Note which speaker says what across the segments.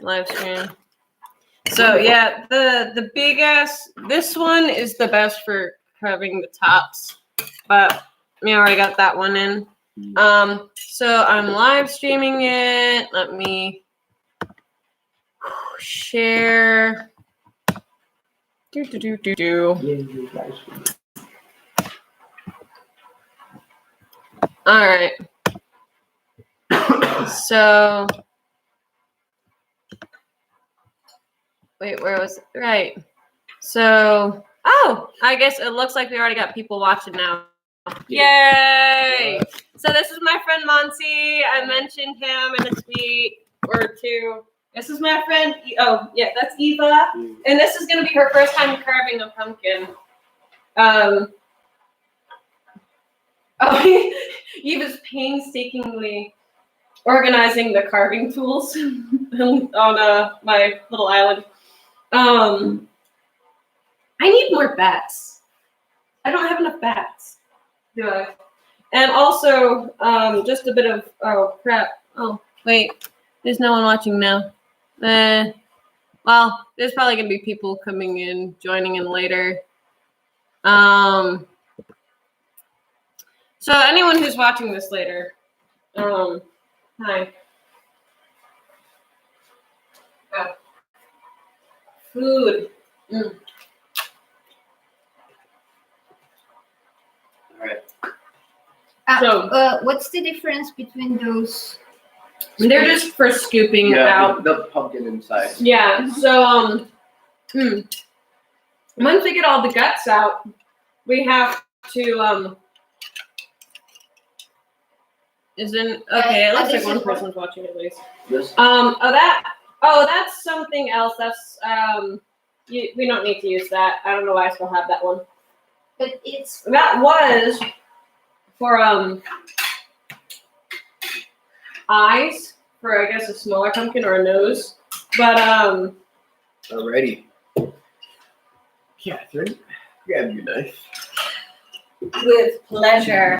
Speaker 1: live stream. So yeah, the big ass. This one is the best for carving the tops, but we already got that one in. So I'm live streaming it. Let me share. All right. So wait, where was it? Right. So I guess it looks like we already got people watching now. Yay! So this is my friend Monty. I mentioned him in a tweet or two. This is my friend. Oh yeah, that's Eva, and this is gonna be her first time carving a pumpkin. Eva's painstakingly organizing the carving tools on my little island. I need more bats. I don't have enough bats. Do I? And also, just a bit of crap. Oh wait, there's no one watching now. Well, there's probably gonna be people coming in, joining in later. So anyone who's watching this later, hi. Food.
Speaker 2: All right.
Speaker 1: So,
Speaker 3: what's the difference between those?
Speaker 1: They're just for scooping out
Speaker 2: the pumpkin inside.
Speaker 1: Yeah. So once we get all the guts out, we have to it looks like one person's watching at least.
Speaker 2: Yes.
Speaker 1: That's something else. That's we don't need to use that. I don't know why I still have that one.
Speaker 3: But
Speaker 1: that was for eyes for I guess a smaller pumpkin or a nose. But
Speaker 2: Alrighty. Catherine, grab your knife.
Speaker 1: With pleasure.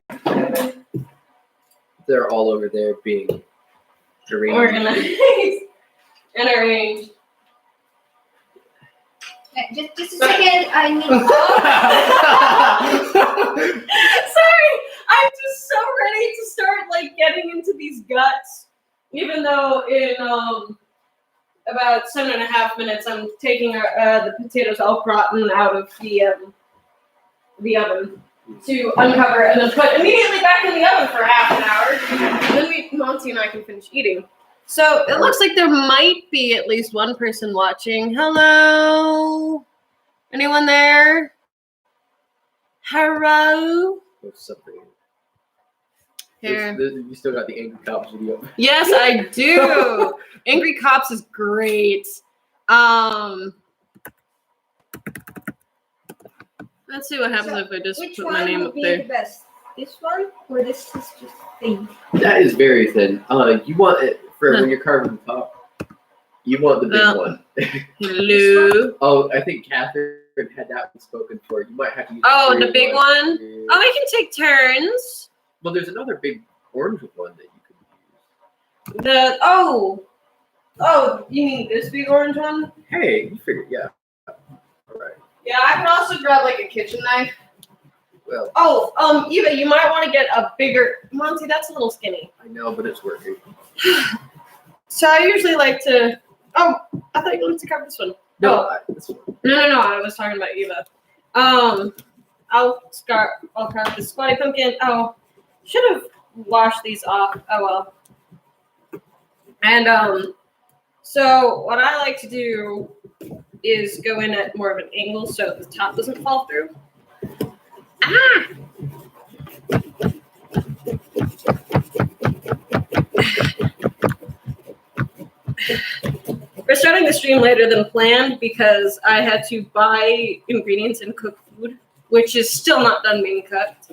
Speaker 2: They're all over there being
Speaker 1: Organized and arranged.
Speaker 3: Just a second, I need.
Speaker 1: Sorry, I'm just so ready to start getting into these guts. Even though in about 7.5 minutes, I'm taking the potatoes all rotten out of the oven to uncover and then put immediately back in the oven for half an hour. And then Monty and I can finish eating. So it looks like there might be at least one person watching. Hello? Anyone there? Hello?
Speaker 2: What's something?
Speaker 1: Here.
Speaker 2: You still got the Angry Cops video.
Speaker 1: Yes, I do. Angry Cops is great. Let's see what happens if I just put my name up there.
Speaker 3: Which one would be the best? This one or this is just thin?
Speaker 2: That is very thin. You want it for when you're carving the top. You want the big one.
Speaker 1: Hello.
Speaker 2: Oh, I think Catherine had that one spoken for. You might have to use
Speaker 1: the big one?
Speaker 2: Yeah.
Speaker 1: Oh, we can take turns.
Speaker 2: Well, there's another big orange one that you could use.
Speaker 1: You mean this big orange one?
Speaker 2: Hey, you figured, yeah. All right.
Speaker 1: Yeah, I can also grab a kitchen knife.
Speaker 2: Well.
Speaker 1: Eva, you might want to get a bigger. Monty, that's a little skinny.
Speaker 2: I know, but it's working.
Speaker 1: So I usually like to. Oh, I thought you wanted to cover this one.
Speaker 2: No, this one.
Speaker 1: No. I was talking about Eva. I'll carve the squatty pumpkin. Oh, should have washed these off. Oh well. And so what I like to do is go in at more of an angle so the top doesn't fall through. We're starting the stream later than planned because I had to buy ingredients and cook food, which is still not done being cooked.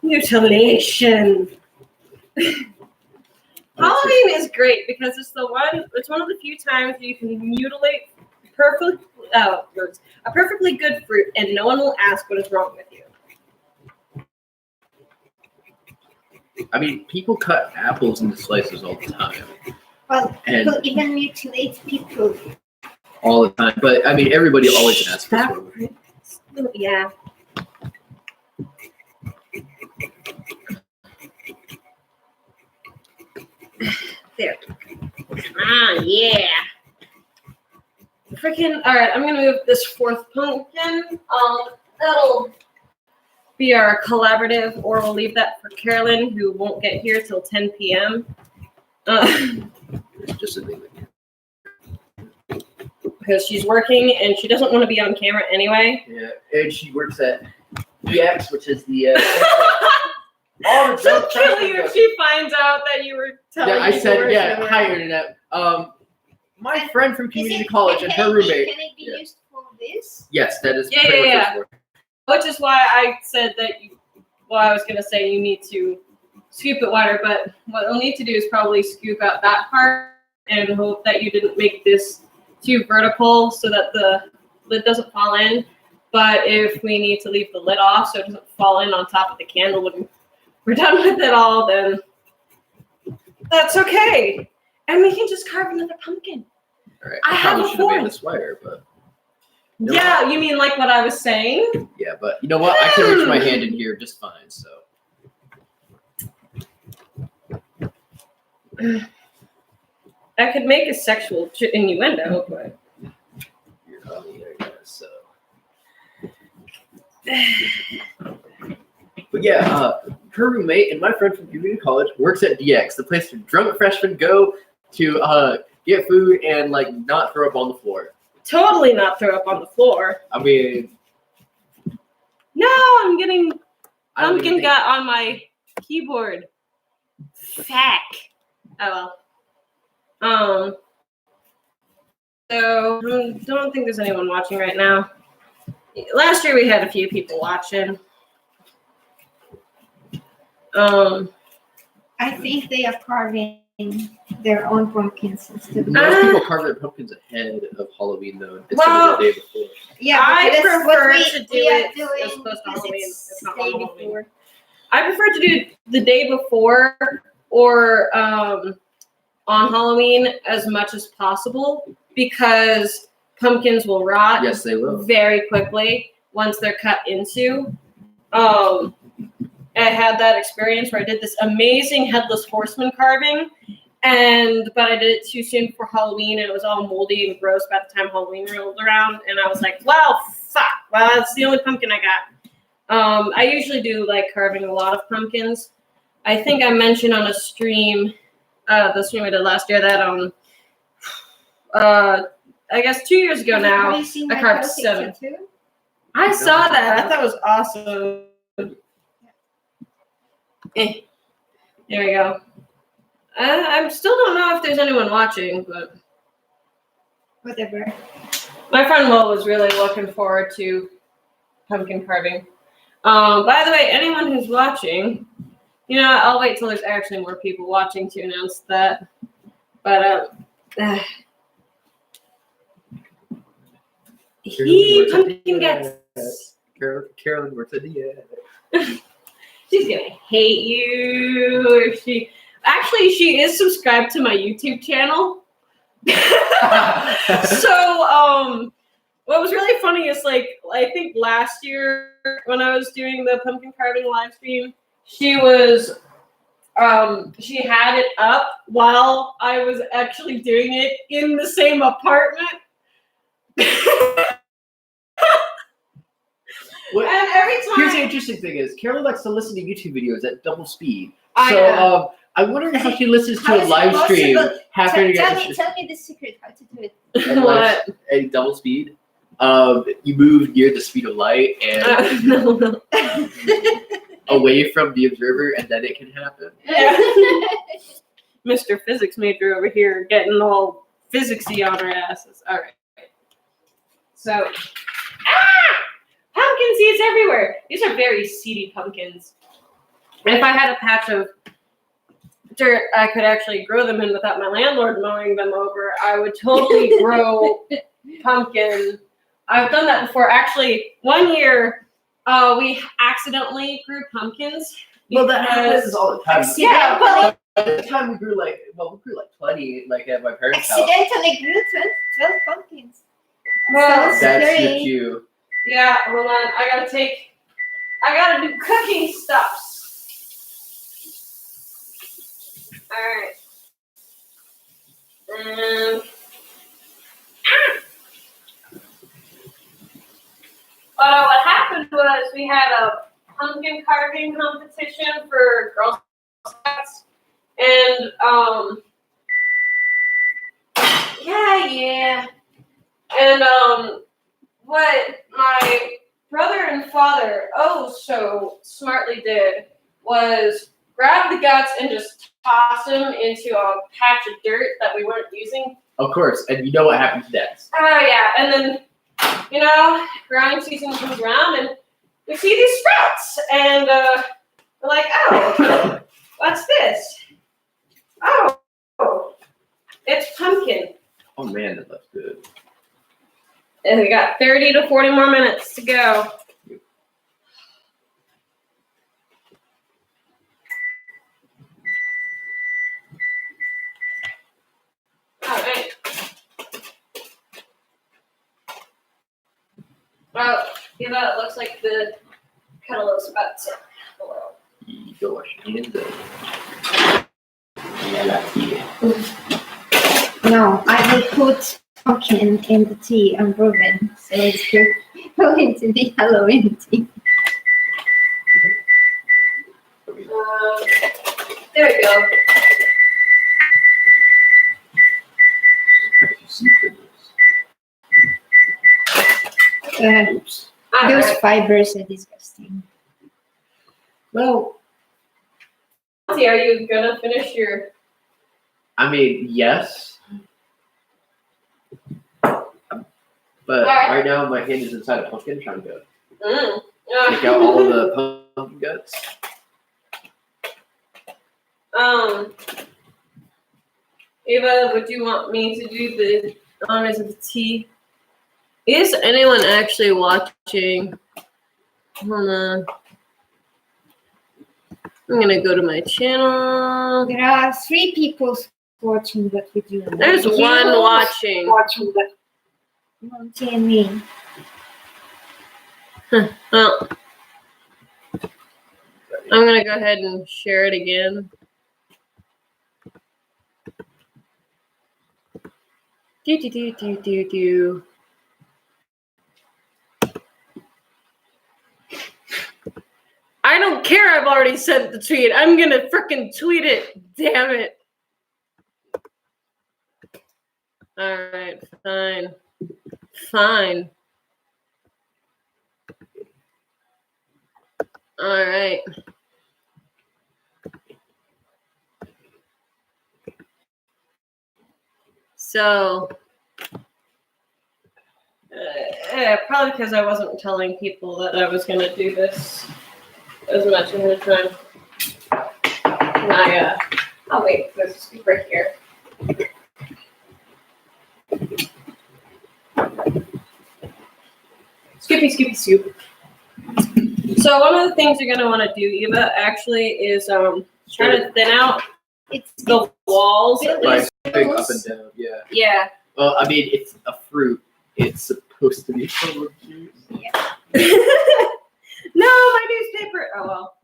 Speaker 1: Mutilation. Halloween is great because it's one of the few times you can mutilate a perfectly good fruit and no one will ask what is wrong with you.
Speaker 2: I mean, people cut apples into slices all the time.
Speaker 3: Well,
Speaker 2: And
Speaker 3: people even mutilate people.
Speaker 2: all the time. But I mean, everybody always asks what's wrong.
Speaker 1: Yeah. There. Yeah. Freaking. All right, I'm gonna move this fourth pumpkin. That'll be our collaborative, or we'll leave that for Carolyn, who won't get here till 10 p.m.
Speaker 2: It's just a thing.
Speaker 1: Because she's working and she doesn't want to be on camera anyway.
Speaker 2: Yeah, and she works at EX, which is the.
Speaker 1: She'll kill you if she finds out that you were telling
Speaker 2: Yeah, I
Speaker 1: people
Speaker 2: said,
Speaker 1: where
Speaker 2: yeah,
Speaker 1: you were.
Speaker 2: hi, Internet. My friend from community
Speaker 3: Is it-
Speaker 2: college
Speaker 3: can
Speaker 2: and
Speaker 3: it
Speaker 2: her
Speaker 3: be-
Speaker 2: roommate.
Speaker 3: Can it be
Speaker 2: Yeah.
Speaker 3: used for this?
Speaker 2: Yes, that is
Speaker 1: Yeah,
Speaker 2: pretty
Speaker 1: yeah,
Speaker 2: much
Speaker 1: yeah.
Speaker 2: what it's
Speaker 1: Which is why I said that I was going to say you need to scoop it wider, but what we'll need to do is probably scoop out that part and hope that you didn't make this too vertical so that the lid doesn't fall in. But if we need to leave the lid off so it doesn't fall in on top of the candle when we're done with it all, then that's okay. And we can just carve another pumpkin.
Speaker 2: All right.
Speaker 1: I have
Speaker 2: probably
Speaker 1: a
Speaker 2: should have made
Speaker 1: point.
Speaker 2: this wider, but No.
Speaker 1: Yeah, you mean like what I was saying?
Speaker 2: yeah, but you know what? I can reach my hand in here just fine. So
Speaker 1: I could make a sexual innuendo, but
Speaker 2: you're on there, guys. So, but yeah, her roommate and my friend from community college works at DX, the place where drunk freshmen go to get food and like not throw up on the floor.
Speaker 1: totally not throw up on the floor.
Speaker 2: I mean,
Speaker 1: No, I'm getting
Speaker 2: I don't even
Speaker 1: pumpkin
Speaker 2: think-
Speaker 1: gut on my keyboard. Fack. Oh well. So I don't think there's anyone watching right now. Last year we had a few people watching.
Speaker 3: I think they are carving their own pumpkins instead.
Speaker 2: Most people carve their pumpkins ahead of Halloween, though, instead
Speaker 1: Well,
Speaker 2: of the day before.
Speaker 3: Yeah,
Speaker 1: I
Speaker 3: but that's what
Speaker 1: prefer
Speaker 3: we-
Speaker 1: to do
Speaker 3: we are
Speaker 1: it
Speaker 3: doing
Speaker 1: as close to
Speaker 3: because
Speaker 1: Halloween.
Speaker 3: it's
Speaker 1: It's not
Speaker 3: day
Speaker 1: Halloween.
Speaker 3: before.
Speaker 1: I prefer to do the day before or on Halloween as much as possible because pumpkins will rot
Speaker 2: Yes, they will.
Speaker 1: very quickly once they're cut into. I had that experience where I did this amazing headless horseman carving, but I did it too soon for Halloween and it was all moldy and gross by the time Halloween rolled around. And I was like, well, fuck. Well, that's the only pumpkin I got. I usually do like carving a lot of pumpkins. I think I mentioned on a stream, the stream I did last year that I guess 2 years ago
Speaker 3: Have
Speaker 1: now,
Speaker 3: you seen
Speaker 1: I
Speaker 3: my
Speaker 1: carved
Speaker 3: Celtic
Speaker 1: 7.
Speaker 3: tattoo?
Speaker 1: I saw that. I thought it was awesome. There we go. I still don't know if there's anyone watching, but
Speaker 3: Whatever.
Speaker 1: my friend Will was really looking forward to pumpkin carving. By the way, anyone who's watching, I'll wait till there's actually more people watching to announce that. But pumpkin guts.
Speaker 2: Carolyn works at DX.
Speaker 1: She's gonna hate you if she. Actually, she is subscribed to my YouTube channel. So, what was really funny is I think last year when I was doing the pumpkin carving live stream, she was, she had it up while I was actually doing it in the same apartment.
Speaker 2: What-
Speaker 1: And every time
Speaker 2: Here's the interesting thing is Carolyn likes to listen to YouTube videos at double speed.
Speaker 1: I
Speaker 2: So
Speaker 1: know.
Speaker 2: I wonder how she listens
Speaker 3: How
Speaker 2: to a
Speaker 3: is it
Speaker 2: live stream
Speaker 3: possible?
Speaker 2: happening
Speaker 3: Tell
Speaker 2: at
Speaker 3: me the secret how to do it.
Speaker 1: what?
Speaker 2: a double speed. You move near the speed of light and
Speaker 1: No.
Speaker 2: away from the observer, and then it can happen.
Speaker 1: Mr. Physics major over here getting all physicsy on our asses. All right. So, pumpkin seeds everywhere. These are very seedy pumpkins. If I had a patch of dirt I could actually grow them in without my landlord mowing them over, I would totally grow pumpkin. I've done that before. Actually, one year we accidentally grew pumpkins.
Speaker 2: Well, that happens
Speaker 1: because-
Speaker 2: all the time.
Speaker 1: Yeah, but
Speaker 2: At the time we grew like 20, like at my parents' house.
Speaker 3: Accidentally grew 12 pumpkins.
Speaker 1: well,
Speaker 3: Sounds
Speaker 2: That's your
Speaker 3: scary.
Speaker 2: cue.
Speaker 1: yeah, hold on. I gotta do cooking stuffs. Alright. What happened was we had a pumpkin carving competition for Girl Scouts. And, yeah. And, what my brother and father so smartly did was grab the guts and just toss them into a patch of dirt that we weren't using.
Speaker 2: Of course, and you know what happens next.
Speaker 1: Oh, yeah. And then, growing season comes around and we see these sprouts. And we're like, oh, what's this? Oh, it's pumpkin.
Speaker 2: Oh man, that looks good.
Speaker 1: And we got 30 to 40 more minutes to go. All right. Well, it looks like the cantaloupes about to hello.
Speaker 2: Your hands up. Yeah, like it.
Speaker 3: No, I will put pumpkin in the tea and Reuben, so it's going to be Halloween tea.
Speaker 1: There we go.
Speaker 2: Oops.
Speaker 3: Those
Speaker 1: Alright.
Speaker 3: fibers are disgusting.
Speaker 2: Well,
Speaker 1: Are you gonna finish your?
Speaker 2: I mean, yes. But
Speaker 1: Alright.
Speaker 2: right now my hand is inside a pumpkin trying to
Speaker 1: Mm.
Speaker 2: take out all the pumpkin guts.
Speaker 1: Ava, would you want me to do the honors of the tea? Is anyone actually watching? Hold on. I'm gonna go to my channel.
Speaker 3: There are 3 people watching what we do.
Speaker 1: There's
Speaker 3: You
Speaker 1: one watching.
Speaker 3: Monty and me.
Speaker 1: Well, I'm gonna go ahead and share it again. Do. I don't care. I've already sent the tweet. I'm gonna frickin' tweet it. Damn it. All right, fine. All right. So, probably because I wasn't telling people that I was gonna do this as much ahead of time. I'll wait for this right here. Skippy soup. So one of the things you're gonna want to do, Eva, actually is try to thin out
Speaker 3: It's
Speaker 1: the walls at
Speaker 2: Like
Speaker 1: least.
Speaker 2: big up and down, yeah.
Speaker 1: Yeah.
Speaker 2: Well, I mean, it's a fruit. It's supposed to be full of juice.
Speaker 1: No, my newspaper. Oh well.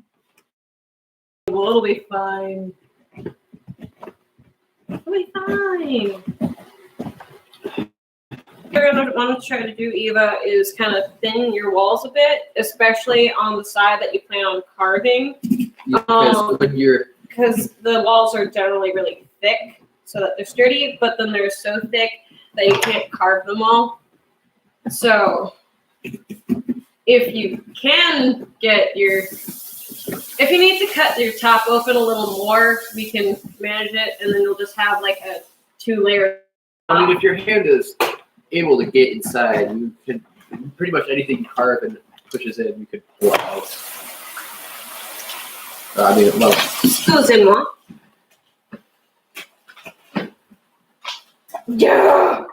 Speaker 1: Well, it'll be fine. It'll be fine. What you're gonna want to try to do, Eva, is kind of thin your walls a bit, especially on the side that you plan on carving,
Speaker 2: Because when you're
Speaker 1: because the walls are generally really thick, so that they're sturdy, but then they're so thick that you can't carve them all. So, if you can get if you need to cut your top open a little more, we can manage it, and then you'll just have like a 2-layer.
Speaker 2: I mean, if your hand is able to get inside, you can pretty much anything you carve and pushes in, you can pull out. I mean, well,
Speaker 1: Excusez-moi. Yeah.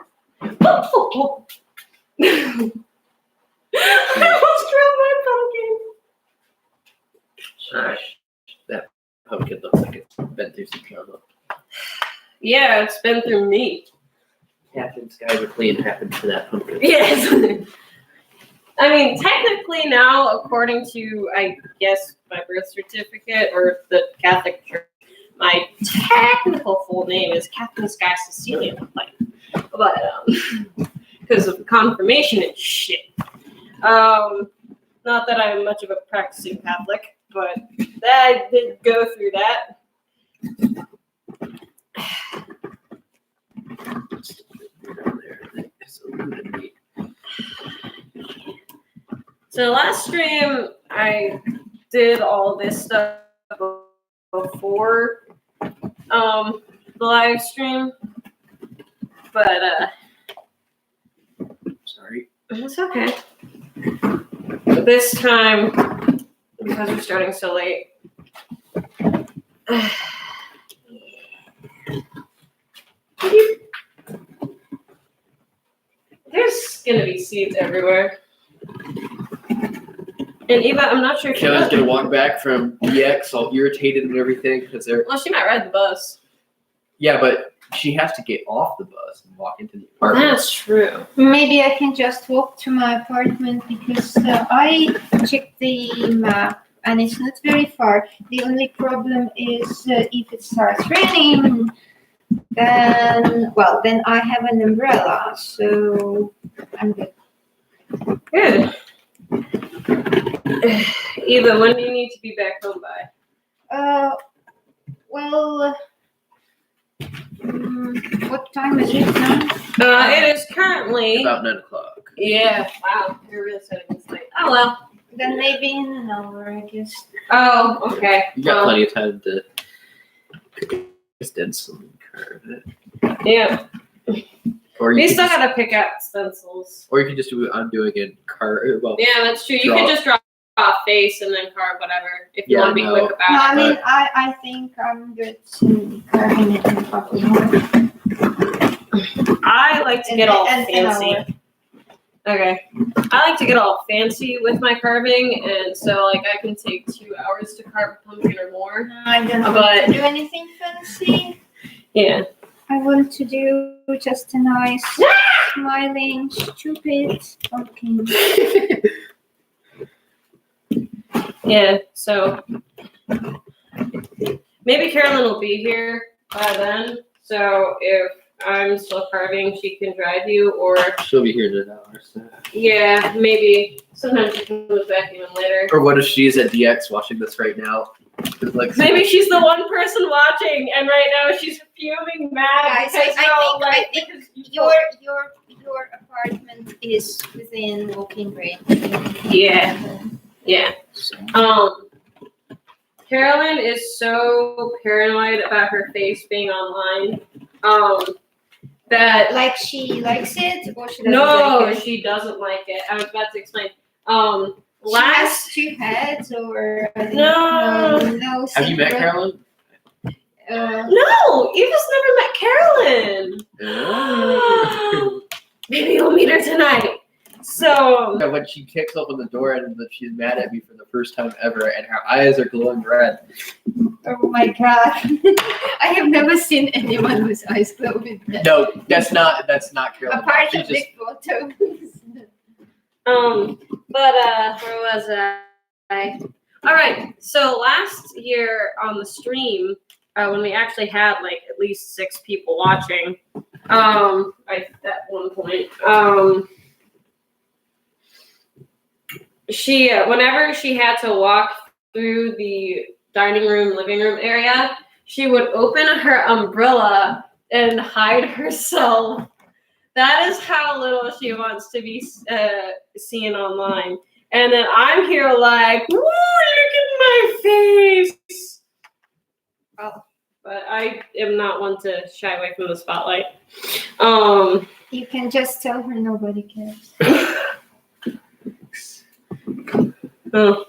Speaker 1: Oh. I almost dropped my pumpkin.
Speaker 2: That pumpkin looks like it's been through some trouble.
Speaker 1: Yeah, it's been through me.
Speaker 2: Captain Sky McLean happened to that pumpkin.
Speaker 1: Yes. I mean, technically now, according to, I guess, my birth certificate or the Catholic Church, my technical full name is Captain Sky Cecilia McLean. But, because of confirmation and shit. Not that I'm much of a practicing Catholic, but I did go through that. So last stream, I did all this stuff before the live stream, but
Speaker 2: Sorry.
Speaker 1: it's okay. But this time, because we're starting so late, there's gonna be seeds everywhere. And Eva, I'm not sure if she
Speaker 2: Kelly's gonna walk back from DX all irritated and everything because they're.
Speaker 1: Well, she might ride the bus.
Speaker 2: Yeah, but she has to get off the bus and walk into the apartment.
Speaker 1: That's true.
Speaker 3: Maybe I can just walk to my apartment because I checked the map and it's not very far. The only problem is if it starts raining, then I have an umbrella, so I'm good.
Speaker 1: Good. Eva, when do you need to be back home by?
Speaker 3: What time is it now?
Speaker 1: It is currently.
Speaker 2: About 9 o'clock.
Speaker 1: Yeah. Wow. You're really setting this late. Oh well.
Speaker 3: Then maybe in an hour, I guess.
Speaker 1: Oh, okay.
Speaker 2: You got plenty of time to stencil and carve it.
Speaker 1: Yeah.
Speaker 2: Or
Speaker 1: We
Speaker 2: you
Speaker 1: still
Speaker 2: could just,
Speaker 1: gotta pick out stencils.
Speaker 2: or you can just do undoing and carve. Well,
Speaker 1: Yeah, that's true. You
Speaker 2: Draw.
Speaker 1: could just draw a face and then carve whatever if you
Speaker 2: Yeah,
Speaker 1: want to be
Speaker 2: no.
Speaker 1: quick
Speaker 3: No,
Speaker 1: about
Speaker 3: I
Speaker 1: it.
Speaker 3: mean, I think I'm good to carving it in a couple more.
Speaker 1: I like to get all
Speaker 3: An
Speaker 1: fancy.
Speaker 3: hour.
Speaker 1: Okay. I like to get all fancy with my carving, and so like I can take 2 hours to carve a pumpkin or more.
Speaker 3: I don't
Speaker 1: But-
Speaker 3: want to do anything fancy.
Speaker 1: Yeah.
Speaker 3: I want to do just a nice, smiling, stupid pumpkin.
Speaker 1: Yeah. So maybe Carolyn will be here by then. So if I'm still carving, she can drive you, or
Speaker 2: she'll be here in an hour. So.
Speaker 1: yeah, maybe sometimes she comes back even later.
Speaker 2: Or what if she's at DX watching this right now? Like,
Speaker 1: Maybe she's the one person watching, and right now she's fuming mad
Speaker 3: Guys,
Speaker 1: because
Speaker 3: I think
Speaker 1: because
Speaker 3: your apartment is within walking range.
Speaker 1: Yeah. Yeah. Carolyn is so paranoid about her face being online. That
Speaker 3: Like she likes it or she doesn't
Speaker 1: no,
Speaker 3: like it?
Speaker 1: she doesn't like it. I was about to explain.
Speaker 3: She
Speaker 1: Last
Speaker 3: has 2 heads or
Speaker 1: No.
Speaker 3: no.
Speaker 2: have you met
Speaker 3: secret.
Speaker 2: Carolyn?
Speaker 1: no, Eva's never met Carolyn.
Speaker 2: Oh.
Speaker 1: Maybe you'll meet her tonight. So
Speaker 2: Yeah, when she kicks open the door and she's mad at me for the first time ever, and her eyes are glowing red.
Speaker 3: Oh my god! I have never seen anyone whose eyes glow with red.
Speaker 2: No, that's not Carolyn.
Speaker 3: Apart
Speaker 2: She's
Speaker 3: from the photos.
Speaker 1: but where was I? All right. So last year on the stream, when we actually had like at least 6 people watching, at one point, she whenever she had to walk through the dining room, living room area, she would open her umbrella and hide herself. That is how little she wants to be seen online. And then I'm here like, woo, look at my face. Oh, but I am not one to shy away from the spotlight.
Speaker 3: You can just tell her nobody cares.
Speaker 1: Oh.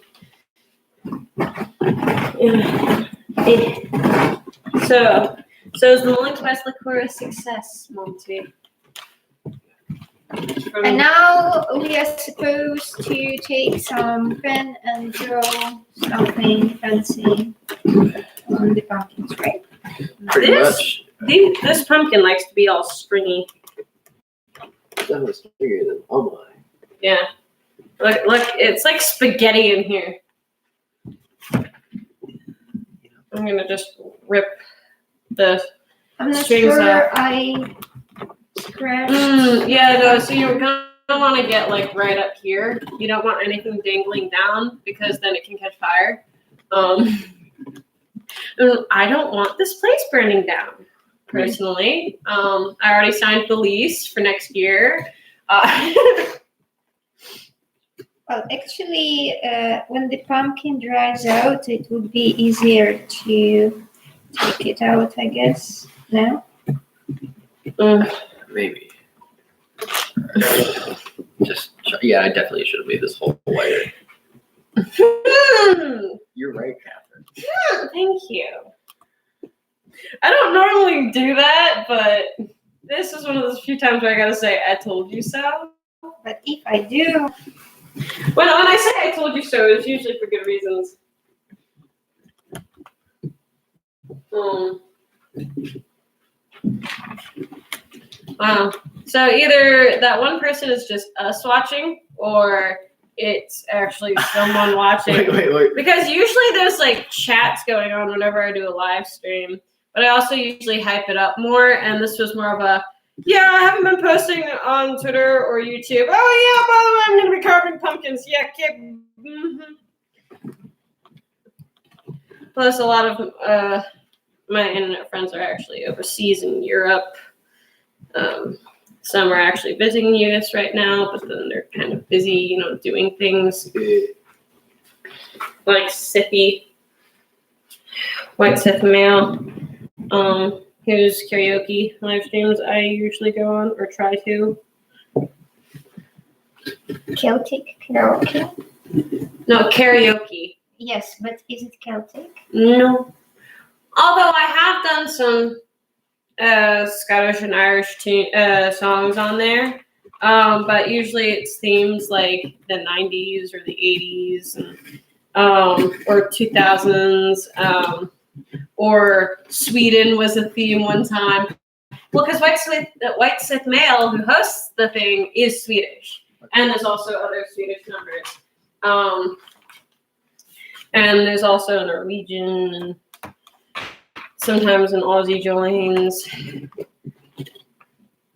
Speaker 1: So So is the Mullings West liqueur a success, Monty?
Speaker 3: And now we are supposed to take some pen and draw something fancy on the pumpkins, right?
Speaker 2: Pretty
Speaker 1: This-
Speaker 2: much.
Speaker 1: This pumpkin likes to be all springy.
Speaker 2: That was bigger than oh my.
Speaker 1: Yeah. Look, it's like spaghetti in here. I'm gonna just rip the.
Speaker 3: I'm not
Speaker 1: Strings
Speaker 3: sure
Speaker 1: up.
Speaker 3: I scratched.
Speaker 1: Yeah, no. So you're gonna want to get like right up here. You don't want anything dangling down because then it can catch fire. And I don't want this place burning down. Personally, I already signed the lease for next year.
Speaker 3: Well, actually, when the pumpkin dries out, it would be easier to take it out, I guess. No?
Speaker 2: Maybe. Just yeah, I definitely should have made this whole whiter. You're right, Catherine.
Speaker 1: Thank you. I don't normally do that, but this is one of those few times where I gotta say, I told you so.
Speaker 3: But if I do,
Speaker 1: When I say I told you so, it's usually for good reasons. Wow. So either that one person is just us watching, or it's actually someone watching.
Speaker 2: Wait.
Speaker 1: Because usually there's like chats going on whenever I do a live stream, but I also usually hype it up more. And this was more of a, yeah, I haven't been posting on Twitter or YouTube. Oh yeah, by the way, I'm gonna be carving pumpkins. Yeah, Plus, a lot of my internet friends are actually overseas in Europe. Some are actually visiting the US right now, but then they're kind of busy, doing things. Like Sippy, White Sith Male, whose karaoke live streams I usually go on or try to.
Speaker 3: Celtic karaoke?
Speaker 1: No, karaoke.
Speaker 3: Yes, but is it Celtic?
Speaker 1: No. Although I have done some Scottish and Irish songs on there, but usually it's themes like the 90s or the 80s or 2000s, or Sweden was a theme one time. Well, because White Sith Male, who hosts the thing, is Swedish, and there's also other Swedish numbers. And there's also Norwegian and sometimes an Aussie joins.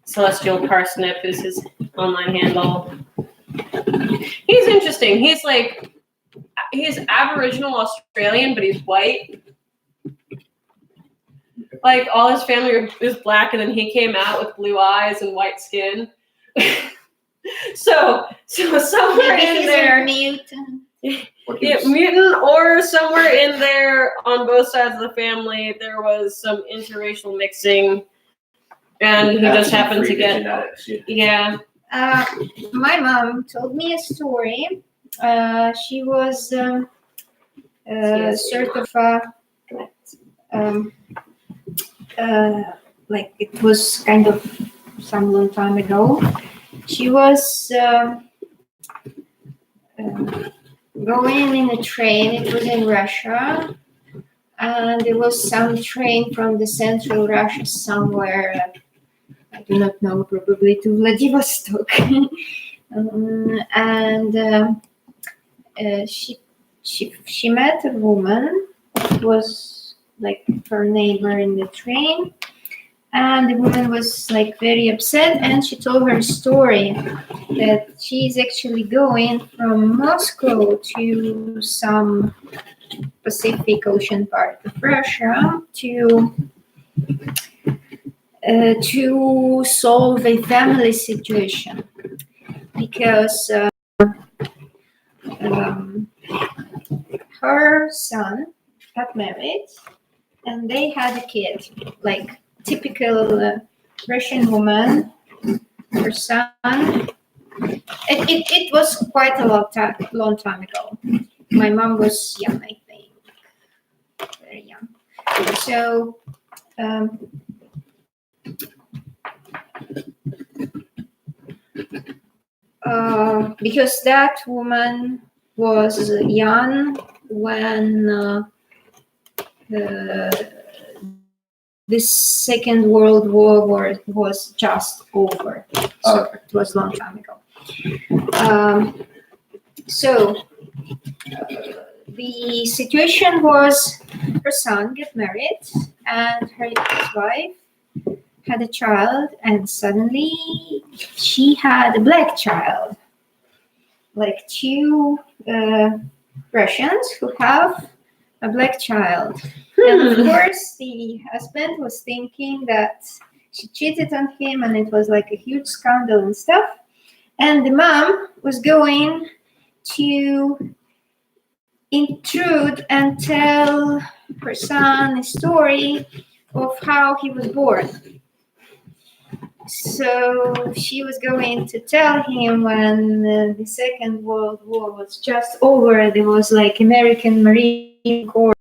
Speaker 1: Celestial Parsnip is his online handle. He's interesting. He's Aboriginal Australian, but he's white. Like all his family is black, and then he came out with blue eyes and white skin. so somewhere
Speaker 3: Maybe
Speaker 1: in
Speaker 3: he's
Speaker 1: there.
Speaker 3: a mutant.
Speaker 1: Yeah, mutant, or somewhere in there on both sides of the family, there was some interracial mixing, and he just happened to get. Yeah.
Speaker 3: My mom told me a story. She was sort of like it was kind of some long time ago. She was going in a train. It was in Russia, and there was some train from the central Russia somewhere. I do not know, probably to Vladivostok. She met a woman who was like her neighbor in the train, and the woman was like very upset, and she told her story that she's actually going from Moscow to some Pacific Ocean part of Russia to solve a family situation, because her son got married and they had a kid, like typical Russian woman. Her son, it was quite a long time ago. My mom was young, I think, very young. So because that woman was young when the Second World War was just over. So it was a long time ago. The situation was her son got married and his wife had a child, and suddenly she had a black child, like two Russians who have a black child. And of course, the husband was thinking that she cheated on him and it was like a huge scandal and stuff. And the mom was going to intrude and tell her son a story of how he was born. So she was going to tell him when the Second World War was just over, there was like American Marine Corps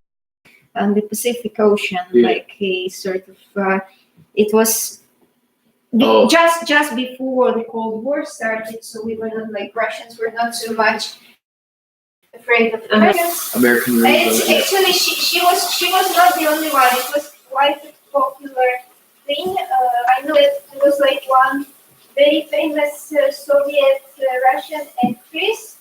Speaker 3: on the Pacific Ocean, like a sort of, it was just before the Cold War started, so we were not like, Russians were not so much afraid of Americans.
Speaker 2: American
Speaker 3: It's actually, she was not the only one. It was quite a popular thing. I know that there was like one very famous Soviet Russian actress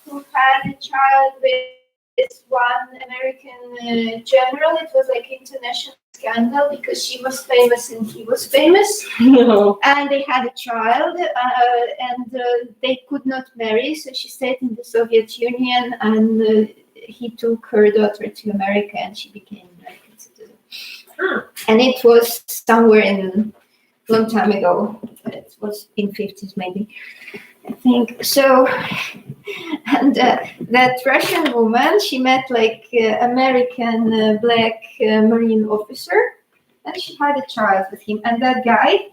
Speaker 3: who had a child with one American general. It was like international scandal because she was famous and he was famous.
Speaker 1: No.
Speaker 3: And they had a child, and they could not marry, so she stayed in the Soviet Union, and he took her daughter to America, and she became American citizen. And it was somewhere in a long time ago. It was in 50s maybe, I think. So, and that Russian woman, she met like American black Marine officer, and she had a child with him. And that guy,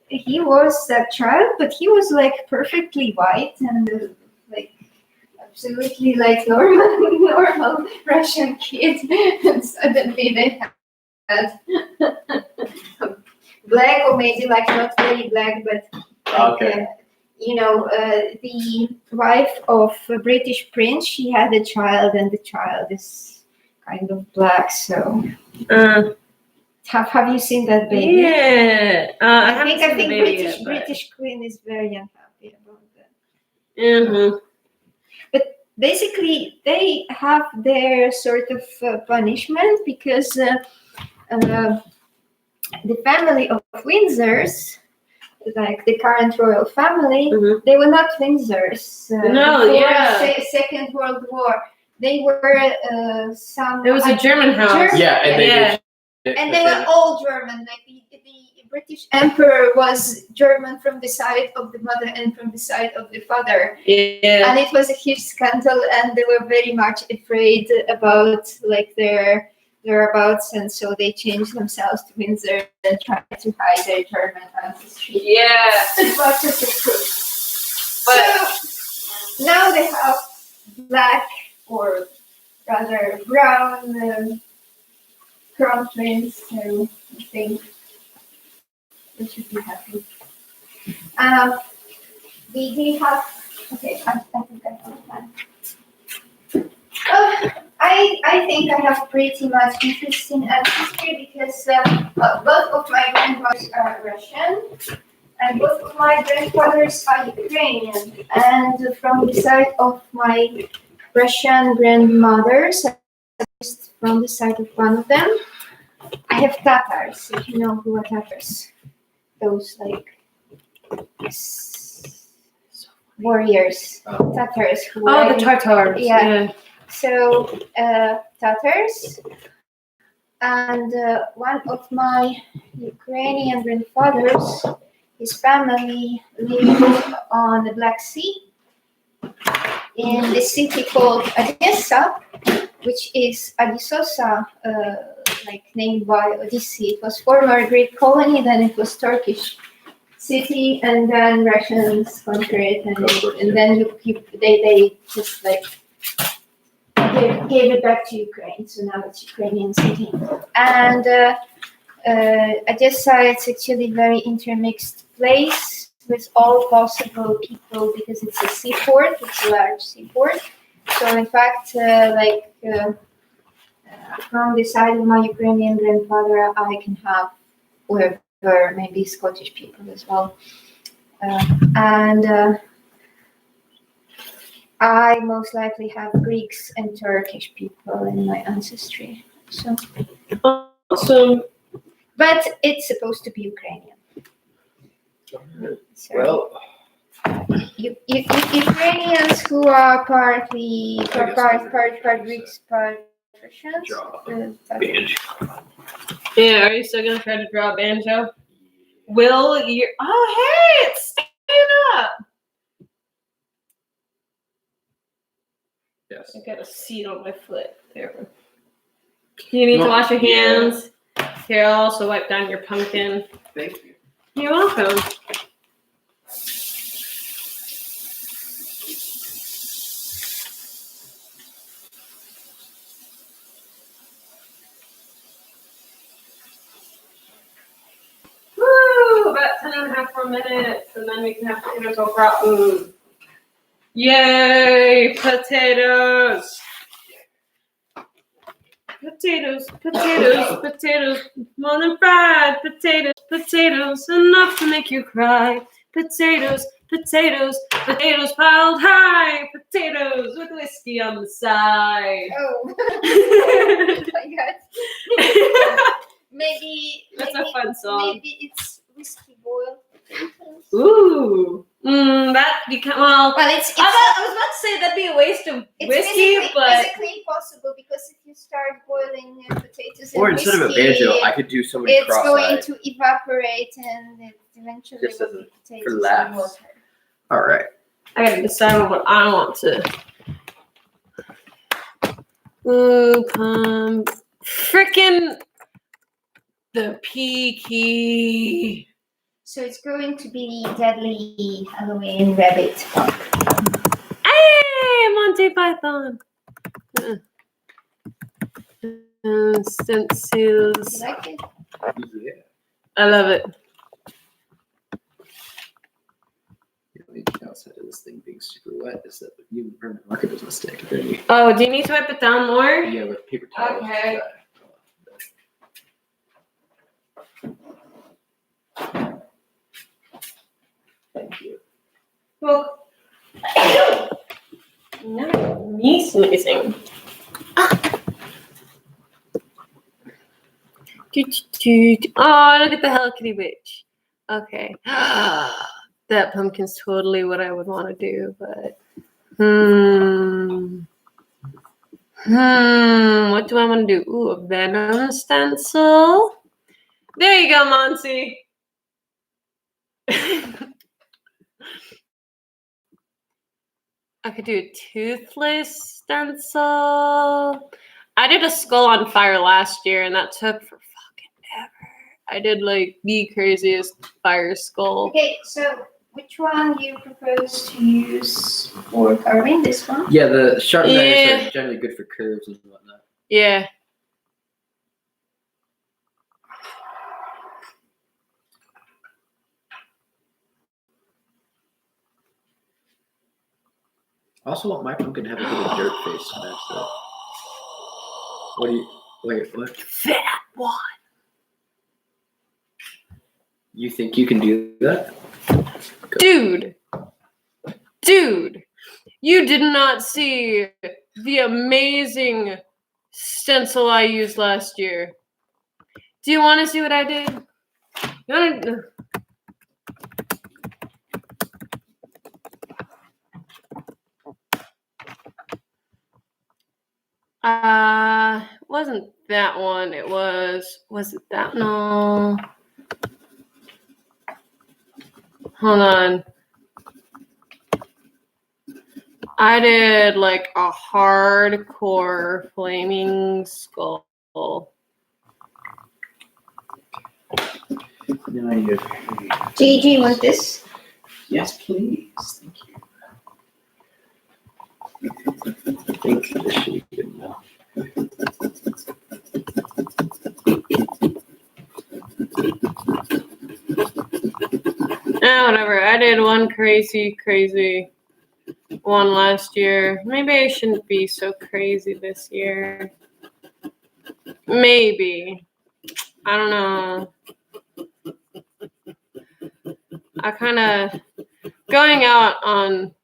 Speaker 3: he was that child, but he was like perfectly white and like absolutely like normal Russian kid. And suddenly they had black, or maybe like not very black, but like, the wife of a British prince, she had a child, and the child is kind of black. So have you seen that baby?
Speaker 1: Yeah. I
Speaker 3: think British Queen is very unhappy about that.
Speaker 1: Mm-hmm.
Speaker 3: But basically, they have their sort of punishment because the family of Windsors, like the current royal family, they were not Windsors. Before Second World War, they were some.
Speaker 1: It was a German house.
Speaker 3: And they were all German. Like the British Emperor was German from the side of the mother and from the side of the father.
Speaker 1: Yeah.
Speaker 3: And it was a huge scandal, and they were very much afraid about like their whereabouts, and so they changed themselves to Windsor and tried to hide their German ancestry.
Speaker 1: Yeah.
Speaker 3: As much as they could. So now they have black, or rather brown, crown prince, so I think they should be happy. We have, okay, I think I have time. I think I have pretty much interest in ancestry because both of my grandmothers are Russian and both of my grandfathers are Ukrainian. And from the side of my Russian grandmothers, from the side of one of them, I have Tatars, if you know who are Tatars. Those like warriors, Tatars. Who
Speaker 1: the Tartars.
Speaker 3: Yeah. So Tatars, and one of my Ukrainian grandfathers, his family lived on the Black Sea in the city called Odessa, which is Odyssosa, like named by Odyssey. It was former Greek colony, then it was Turkish city, and then Russians conquered it, and then they just like gave it back to Ukraine. So now it's Ukrainian city. And I just saw it's actually very intermixed place with all possible people because it's a seaport. It's a large seaport. So in fact, from the side of my Ukrainian grandfather, I can have whoever, maybe Scottish people as well. And I most likely have Greeks and Turkish people in my ancestry. So,
Speaker 1: Awesome.
Speaker 3: but it's supposed to be Ukrainian. So,
Speaker 2: Well,
Speaker 3: Ukrainians who are partly part Greeks, part Russians.
Speaker 2: draw
Speaker 3: That's-
Speaker 2: banjo.
Speaker 1: Yeah, are you still gonna try to draw a banjo? Will you? Oh, hey, it's standing up.
Speaker 2: Yes.
Speaker 1: I got a seed on my foot. There. You need to
Speaker 2: Well,
Speaker 1: wash your
Speaker 2: yeah.
Speaker 1: hands. Here, I'll also wipe down your pumpkin.
Speaker 2: Thank you.
Speaker 1: You're welcome. Woo! About 10.5 more minutes, and then we can have potato au gratin. Yay! Potatoes! Potatoes, potatoes, potatoes, more than fried potatoes, potatoes, enough to make you cry. Potatoes, potatoes, potatoes piled high. Potatoes with whiskey on the side.
Speaker 3: Oh, oh my God. Maybe
Speaker 1: That's a fun song.
Speaker 3: Maybe it's whiskey boiled potatoes.
Speaker 1: Ooh, that become well.
Speaker 3: Well, it's
Speaker 1: I was about to say that'd be a waste of whiskey, but
Speaker 3: physically impossible because if you start boiling potatoes
Speaker 2: Or
Speaker 3: and
Speaker 2: instead of a
Speaker 3: whiskey,
Speaker 2: banjo, I could do so many
Speaker 3: it's
Speaker 2: cross-eyed.
Speaker 3: going to evaporate and it eventually
Speaker 2: Just
Speaker 3: will
Speaker 2: as
Speaker 3: be
Speaker 2: a-
Speaker 3: potatoes
Speaker 2: for
Speaker 3: and
Speaker 2: laughs.
Speaker 3: water.
Speaker 2: All right.
Speaker 1: I gotta decide on what I want to. Ooh, frickin' the P key.
Speaker 3: So it's going to be Deadly Halloween Rabbit.
Speaker 1: Hey, Monty Python. Stencils.
Speaker 3: You like it?
Speaker 2: Yeah.
Speaker 1: I love it.
Speaker 2: The only downside of this thing being super wet is that the permanent marker doesn't stick. Then you,
Speaker 1: Oh, do you need to wipe it down more?
Speaker 2: yeah, with paper towels.
Speaker 1: Okay.
Speaker 2: Thank you.
Speaker 1: Well, no, me sneezing. Oh, look at the Hello Kitty witch. Okay. That pumpkin's totally what I would want to do, but what do I want to do? Ooh, a Venom stencil. There you go, Monty. I could do a toothless stencil. I did a skull on fire last year, and that took for fucking ever. I did like the craziest fire skull.
Speaker 3: Okay, so which one do you propose to use for carving? This one?
Speaker 2: Yeah, the sharp knives
Speaker 1: Yeah.
Speaker 2: are generally good for curves and whatnot.
Speaker 1: Yeah.
Speaker 2: I also want my pumpkin to have a bit of dirt face to match that. What do you? Wait, what?
Speaker 1: That one.
Speaker 2: You think you can do that?
Speaker 1: Dude, you did not see the amazing stencil I used last year. Do you want to see what I did? You want to? Wasn't that one? Was it that? No. Hold on. I did like a hardcore flaming skull.
Speaker 2: No, you.
Speaker 3: Do you want this?
Speaker 2: Yes, please. Thank you. I think this should be good enough.
Speaker 1: Whatever. I did one crazy one last year. Maybe I shouldn't be so crazy this year. Maybe. I don't know. I kind of going out on.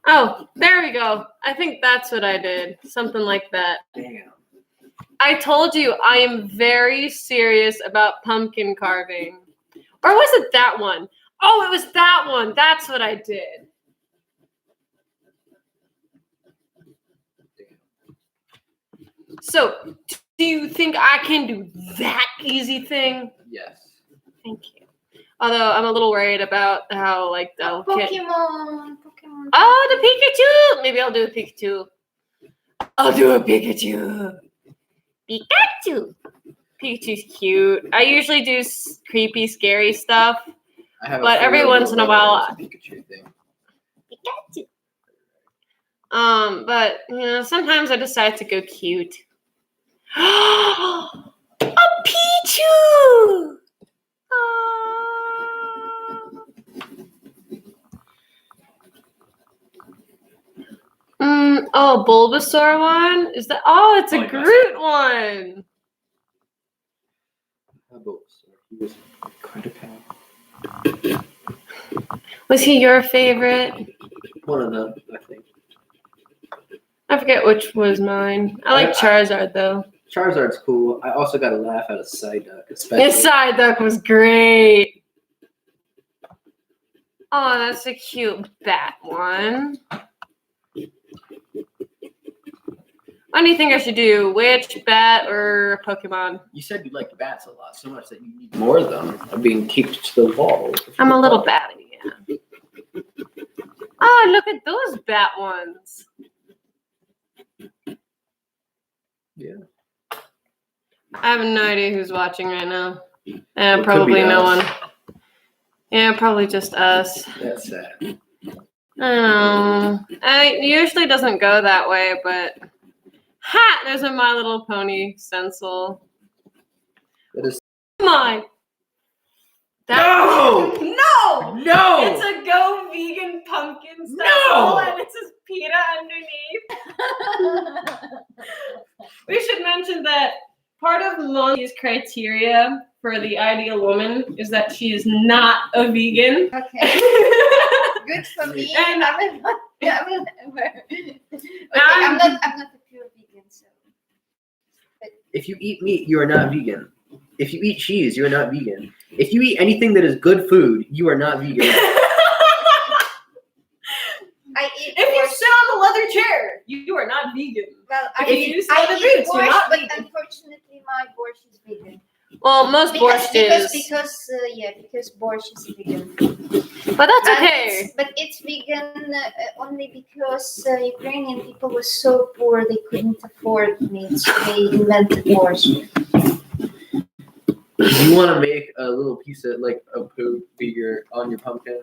Speaker 1: Oh, there we go. I think that's what I did. Something like that.
Speaker 2: Damn.
Speaker 1: I told you I am very serious about pumpkin carving. Or was it that one? Oh, it was that one. That's what I did. So, do you think I can do that easy thing?
Speaker 2: Yes.
Speaker 1: Thank you. Although I'm a little worried about how, like, they'll get...
Speaker 3: Pokemon.
Speaker 1: Oh, the Pikachu! Maybe I'll do a Pikachu. I'll do a Pikachu. Pikachu. Pikachu's cute. I usually do creepy, scary stuff. But every once in a while,
Speaker 2: Pikachu thing.
Speaker 1: Pikachu. But you know, sometimes I decide to go cute. A Pichu. Oh, Bulbasaur one? Is that? Oh, it's a
Speaker 2: Oh,
Speaker 1: Groot one.
Speaker 2: He was quite a pal.
Speaker 1: Was he your favorite?
Speaker 2: One of them, I think.
Speaker 1: I forget which was mine. I like Charizard though.
Speaker 2: Charizard's cool. I also got a laugh out of Psyduck, especially.
Speaker 1: His Psyduck was great. Oh, that's a cute bat one. What do you think I should do? Witch, bat, or Pokemon?
Speaker 2: You said you liked bats a lot, so much that you need more of them are being taped to the wall.
Speaker 1: I'm a little batty, yeah. Oh, look at those bat ones.
Speaker 2: Yeah.
Speaker 1: I have no idea who's watching right now.
Speaker 2: It
Speaker 1: Probably
Speaker 2: could be
Speaker 1: no
Speaker 2: us.
Speaker 1: one. Yeah, probably just us.
Speaker 2: That's sad.
Speaker 1: I don't know. It usually doesn't go that way, but... Ha! There's a My Little Pony stencil.
Speaker 2: That is.
Speaker 1: Come on!
Speaker 2: No!
Speaker 1: No!
Speaker 2: No!
Speaker 1: It's a Go Vegan pumpkin stencil,
Speaker 2: No!
Speaker 1: and it says PETA underneath. We should mention that part of Monty's criteria for the ideal woman is that she is not a vegan.
Speaker 3: Okay. Good for me.
Speaker 1: And-
Speaker 3: I'm not a pure vegan, so.
Speaker 2: If you eat meat, you are not vegan. If you eat cheese, you are not vegan. If you eat anything that is good food, you are not vegan.
Speaker 3: I eat
Speaker 1: If you
Speaker 3: borscht.
Speaker 1: sit on the leather chair, you are not vegan.
Speaker 3: Well,
Speaker 1: If you use leather
Speaker 3: I eat
Speaker 1: boots, you're
Speaker 3: borscht,
Speaker 1: not
Speaker 3: but
Speaker 1: vegan.
Speaker 3: unfortunately my borscht is vegan.
Speaker 1: Well, most
Speaker 3: Because
Speaker 1: borscht is,
Speaker 3: borscht is vegan.
Speaker 1: but that's
Speaker 3: And
Speaker 1: okay.
Speaker 3: But it's vegan only because Ukrainian people were so poor they couldn't afford meat, so they invented borscht.
Speaker 2: You want to make a little piece of like a poop figure on your pumpkin?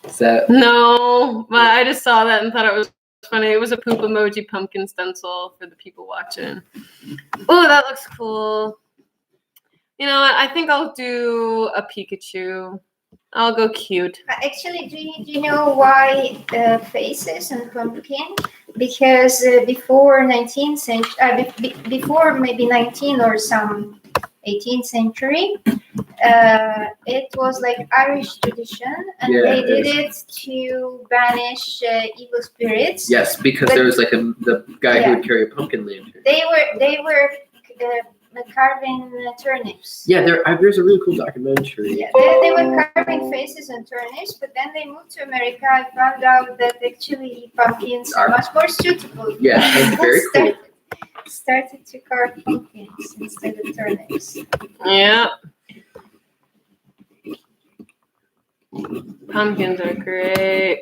Speaker 2: Is that
Speaker 1: No, but I just saw that and thought it was funny. It was a poop emoji pumpkin stencil for the people watching. Oh, that looks cool. You know what? I think I'll do a Pikachu. I'll go cute.
Speaker 3: Actually, do you know why faces and pumpkin? Because before 19th century, before maybe 19 or some 18th century, it was like Irish tradition, and
Speaker 2: Yeah,
Speaker 3: they
Speaker 2: it
Speaker 3: did
Speaker 2: is.
Speaker 3: it to banish evil spirits.
Speaker 2: yes? Because
Speaker 3: But-
Speaker 2: there was like the guy
Speaker 3: Yeah.
Speaker 2: who would carry a pumpkin lantern.
Speaker 3: They were carving turnips.
Speaker 2: Yeah, there's a really cool documentary.
Speaker 3: Yeah, they were carving faces and turnips, but then they moved to America and found out that actually pumpkins are much more suitable.
Speaker 2: Yeah, and very cool.
Speaker 3: Started to carve pumpkins instead of turnips.
Speaker 1: Yeah. Pumpkins are great.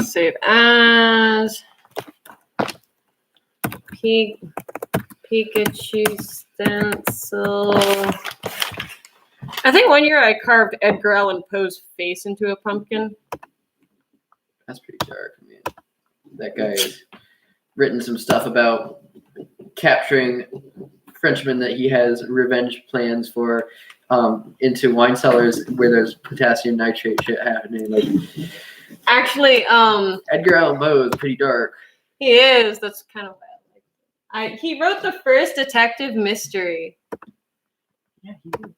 Speaker 1: Save as Pikachu stencil. I think one year I carved Edgar Allan Poe's face into a pumpkin.
Speaker 2: That's pretty dark, man. That guy has written some stuff about capturing Frenchmen that he has revenge plans for into wine cellars where there's potassium nitrate shit happening. Like
Speaker 1: Actually,
Speaker 2: Edgar Allan Poe is pretty dark.
Speaker 1: he is. That's kind of bad. He wrote the first detective mystery,
Speaker 2: Yeah, he did.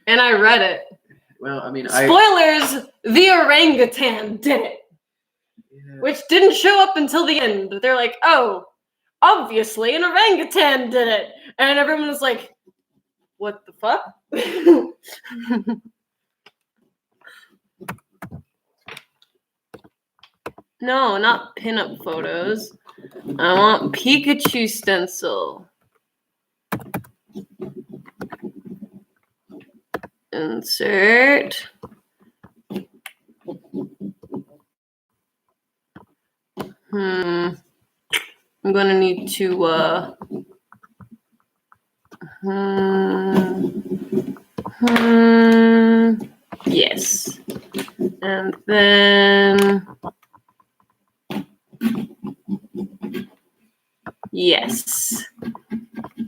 Speaker 1: and I read it.
Speaker 2: Well, I mean,
Speaker 1: Spoilers: the orangutan did it, which didn't show up until the end. They're like, "Oh, obviously an orangutan did it," and everyone was like, "What the fuck?" No, not pinup photos. I want Pikachu stencil. Insert. I'm gonna need to yes. And then yes.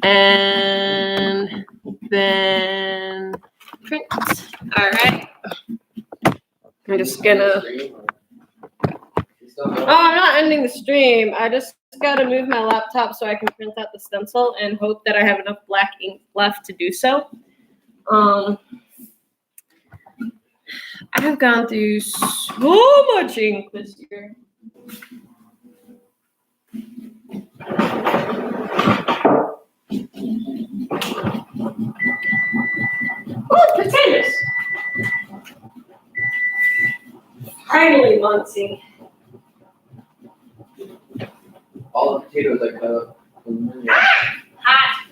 Speaker 1: And then print. All right. I'm just gonna. Oh, I'm not ending the stream. I just gotta move my laptop so I can print out the stencil and hope that I have enough black ink left to do so. I have gone through so much ink this year. Oh, potatoes! Finally, Muncie.
Speaker 2: all the potatoes I cut up.
Speaker 1: Hot.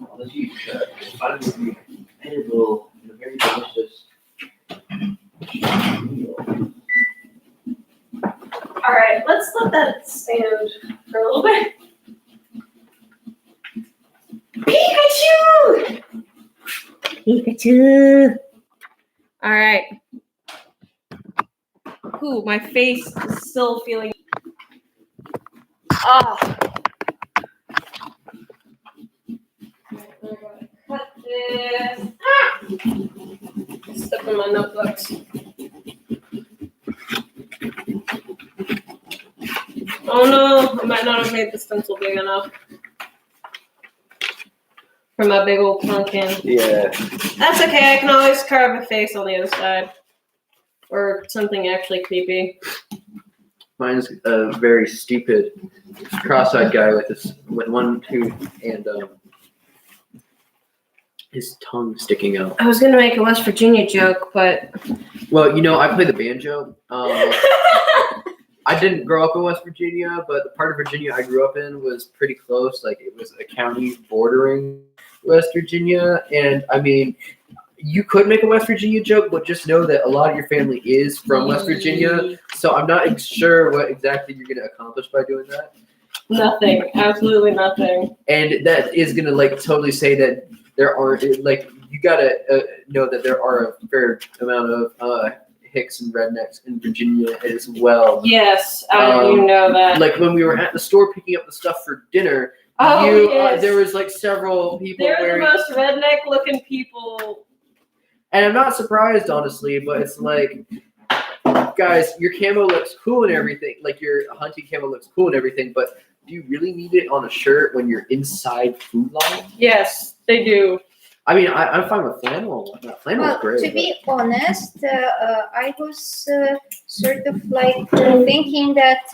Speaker 2: All the cheese cut. Finally, be edible and a very delicious.
Speaker 1: All right, let's let that stand for a little bit. Pikachu! Pikachu! All right. Ooh, my face is still feeling. Oh. Cut this. Ah! Stuff in my notebooks. Oh no, I might not have made the stencil big enough for my big old pumpkin.
Speaker 2: Yeah.
Speaker 1: That's okay, I can always carve a face on the other side. Or something actually creepy.
Speaker 2: Mine's a very stupid, cross-eyed guy with one tooth and his tongue sticking out.
Speaker 1: I was gonna make a West Virginia joke, but
Speaker 2: Well, I play the banjo. I didn't grow up in West Virginia, but the part of Virginia I grew up in was pretty close. Like, it was a county bordering West Virginia. And, I mean, you could make a West Virginia joke, but just know that a lot of your family is from West Virginia. So I'm not sure what exactly you're going to accomplish by doing that.
Speaker 1: nothing. Absolutely nothing.
Speaker 2: And that is going to, like, totally say that there are, like, you got to know that there are a fair amount of hicks and rednecks in Virginia as well.
Speaker 1: Yes, you know that.
Speaker 2: Like, when we were at the store picking up the stuff for dinner,
Speaker 1: Yes.
Speaker 2: there was, like, several people
Speaker 1: They're
Speaker 2: wearing...
Speaker 1: the most redneck-looking people.
Speaker 2: And I'm not surprised, honestly, but it's like, guys, your camo looks cool and everything. Like, your hunting camo looks cool and everything, but do you really need it on a shirt when you're inside Food Line?
Speaker 1: Yes, they do.
Speaker 2: I mean, I'm fine with flannel. Flannel's
Speaker 3: Well,
Speaker 2: great.
Speaker 3: to be honest, I was sort of like thinking that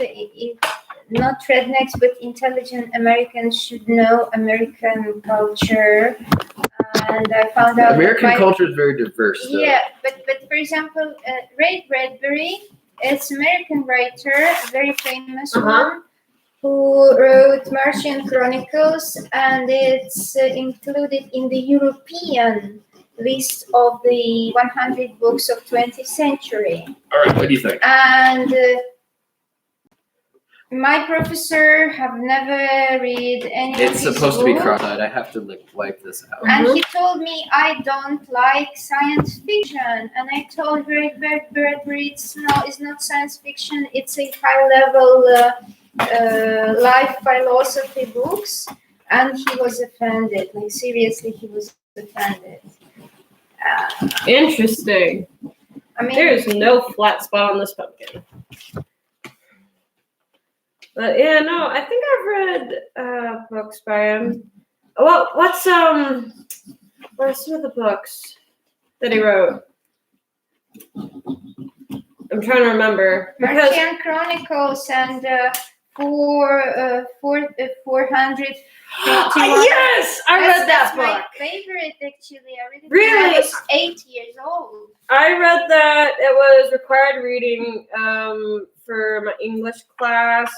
Speaker 3: not rednecks, but intelligent Americans should know American culture. And I found out
Speaker 2: American culture is very diverse, though.
Speaker 3: Yeah, but for example, Ray Bradbury, it's American writer, a very famous one, who wrote Martian Chronicles, and it's included in the European list of the 100 books of 20th century.
Speaker 2: All right, what do you think?
Speaker 3: And My professor have never read any of
Speaker 2: It's
Speaker 3: his
Speaker 2: supposed to be
Speaker 3: books.
Speaker 2: cross-eyed. I have to like wipe this out.
Speaker 3: And he told me I don't like science fiction, and I told Bradbury it's not science fiction. It's a high-level life philosophy books, and he was offended. Like seriously, he was offended.
Speaker 1: Interesting.
Speaker 3: I mean,
Speaker 1: There is no flat spot on this pumpkin. But yeah, no, I think I've read books by him. Well, what's some of the books that he wrote? I'm trying to remember. Because
Speaker 3: Martian Chronicles and 451.
Speaker 1: yes, I read that
Speaker 3: That's
Speaker 1: book.
Speaker 3: my favorite, actually. I read it
Speaker 1: Really?
Speaker 3: when I was 8 years old.
Speaker 1: I read that. It was required reading for my English class,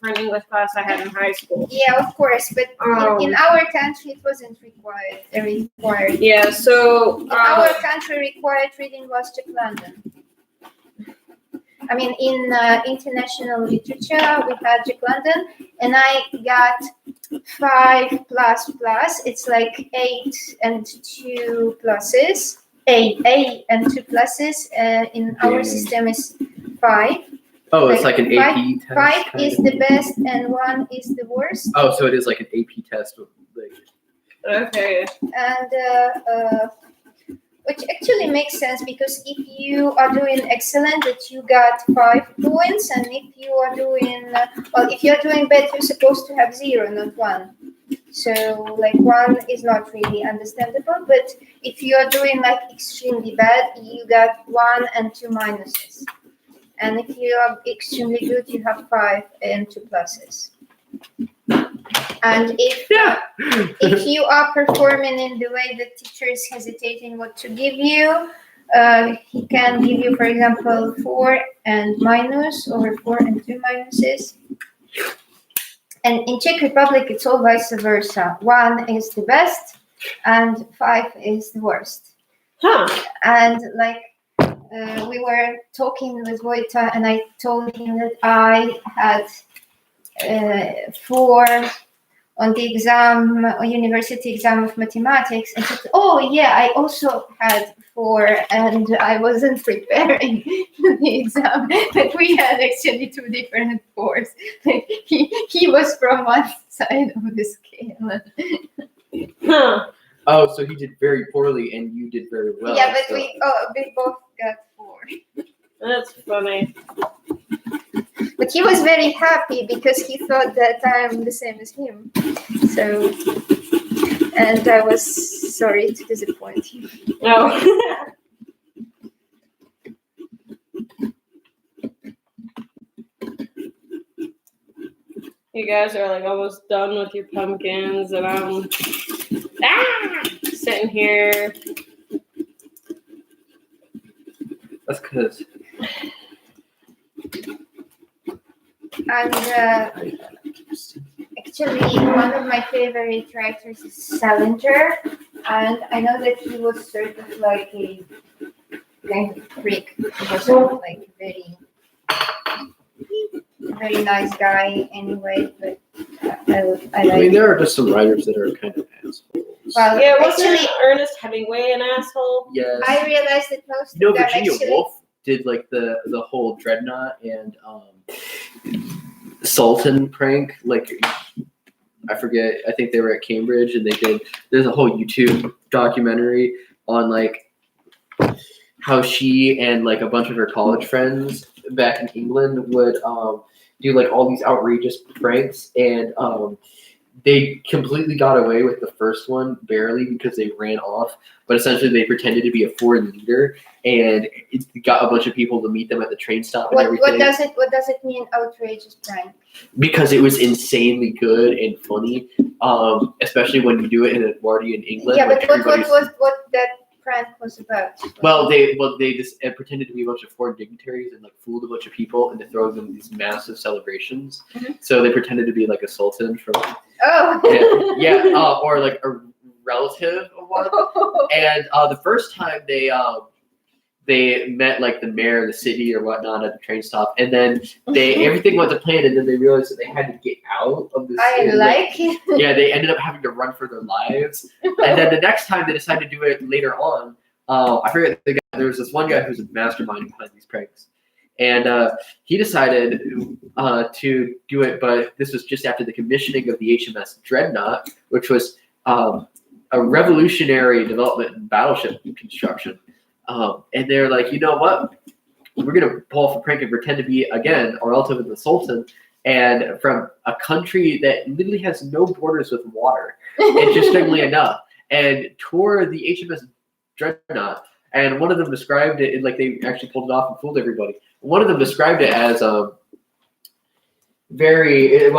Speaker 1: for an English class I had in high school.
Speaker 3: Yeah, of course, but in our country it wasn't required.
Speaker 1: Yeah, so
Speaker 3: In our country, required reading was Jack London. I mean, in international literature, we had Jack London, and I got 5++. It's like 8 and 2 pluses. A and 2 pluses. In our system is 5.
Speaker 2: Oh, it's like an AP test.
Speaker 3: 5
Speaker 2: kind
Speaker 3: is
Speaker 2: of?
Speaker 3: the best, and 1 is the worst.
Speaker 2: Oh, so it is like an AP test with like.
Speaker 1: okay.
Speaker 3: And which actually makes sense, because if you are doing excellent, that you got 5 points, and if you are doing if you are doing bad, you're supposed to have 0, not 1. So like 1 is not really understandable, but if you are doing like extremely bad, you got 1 and 2 minuses, and if you are extremely good, you have 5 and 2 pluses. And if you are performing in the way the teacher is hesitating what to give you, he can give you, for example, 4 and minus, or 4 and 2 minuses. And in Czech Republic, it's all vice versa. 1 is the best, and 5 is the worst.
Speaker 1: Huh.
Speaker 3: And like we were talking with Wojta, and I told him that I had 4 on the exam, university exam of mathematics, and said, "Oh yeah, I also had 4, and I wasn't preparing the exam." But we had actually 2 different 4s. He was from one side of the scale.
Speaker 1: Huh.
Speaker 2: Oh, so he did very poorly, and you did very well.
Speaker 3: Yeah, but
Speaker 2: so.
Speaker 3: we both got 4.
Speaker 1: That's funny.
Speaker 3: But he was very happy because he thought that I'm the same as him. So, and I was sorry to disappoint him.
Speaker 1: No. You guys are like almost done with your pumpkins, and I'm sitting here.
Speaker 2: That's because.
Speaker 3: And actually, one of my favorite writers is Salinger, and I know that he was sort of like a kind of freak. He was sort of like very nice guy anyway, but I
Speaker 2: I
Speaker 3: like.
Speaker 2: mean, there are just some writers that are kind of assholes.
Speaker 3: Well,
Speaker 1: Yeah, wasn't
Speaker 3: actually,
Speaker 1: Ernest Hemingway an asshole?
Speaker 2: Yes.
Speaker 3: I realized that most
Speaker 2: You know,
Speaker 3: of them
Speaker 2: Virginia
Speaker 3: actually.
Speaker 2: Woolf did like the whole Dreadnought and Sultan prank. Like, I forget. I think they were at Cambridge, and they did. There's a whole YouTube documentary on like how she and like a bunch of her college friends back in England would do like all these outrageous pranks, and they completely got away with the first one barely because they ran off. But essentially, they pretended to be a foreign leader, and it got a bunch of people to meet them at the train stop and everything.
Speaker 3: What does it mean, outrageous prank?
Speaker 2: Because it was insanely good and funny, especially when you do it in Edwardian England.
Speaker 3: Yeah,
Speaker 2: when
Speaker 3: but what
Speaker 2: everybody's-
Speaker 3: that prank was about?
Speaker 2: Well, they just pretended to be a bunch of foreign dignitaries and like fooled a bunch of people into throwing them these massive celebrations.
Speaker 3: Mhm.
Speaker 2: So they pretended to be like a sultan from
Speaker 3: Oh.
Speaker 2: or like a relative of one. And the first time they they met like the mayor of the city or whatnot at the train stop, and then everything went to plan, and then they realized that they had to get out of this.
Speaker 3: I like it.
Speaker 2: Yeah, they ended up having to run for their lives, and then the next time they decided to do it later on. I forget the guy. There was this one guy who's a mastermind behind these pranks, and he decided to do it. But this was just after the commissioning of the HMS Dreadnought, which was a revolutionary development in battleship construction. And they're like, you know what? We're gonna pull off a prank and pretend to be again a relative of the Sultan, and from a country that literally has no borders with water, interestingly enough, and tour the HMS Dreadnought. And one of them described it, like they actually pulled it off and fooled everybody. One of them described it as very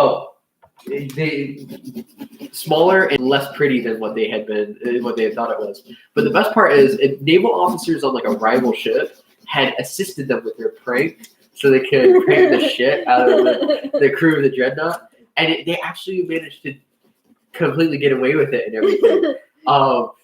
Speaker 2: smaller and less pretty than what they had thought it was. But the best part is, naval officers on like a rival ship had assisted them with their prank, so they could prank the shit out of the crew of the Dreadnought, and they actually managed to completely get away with it and everything. But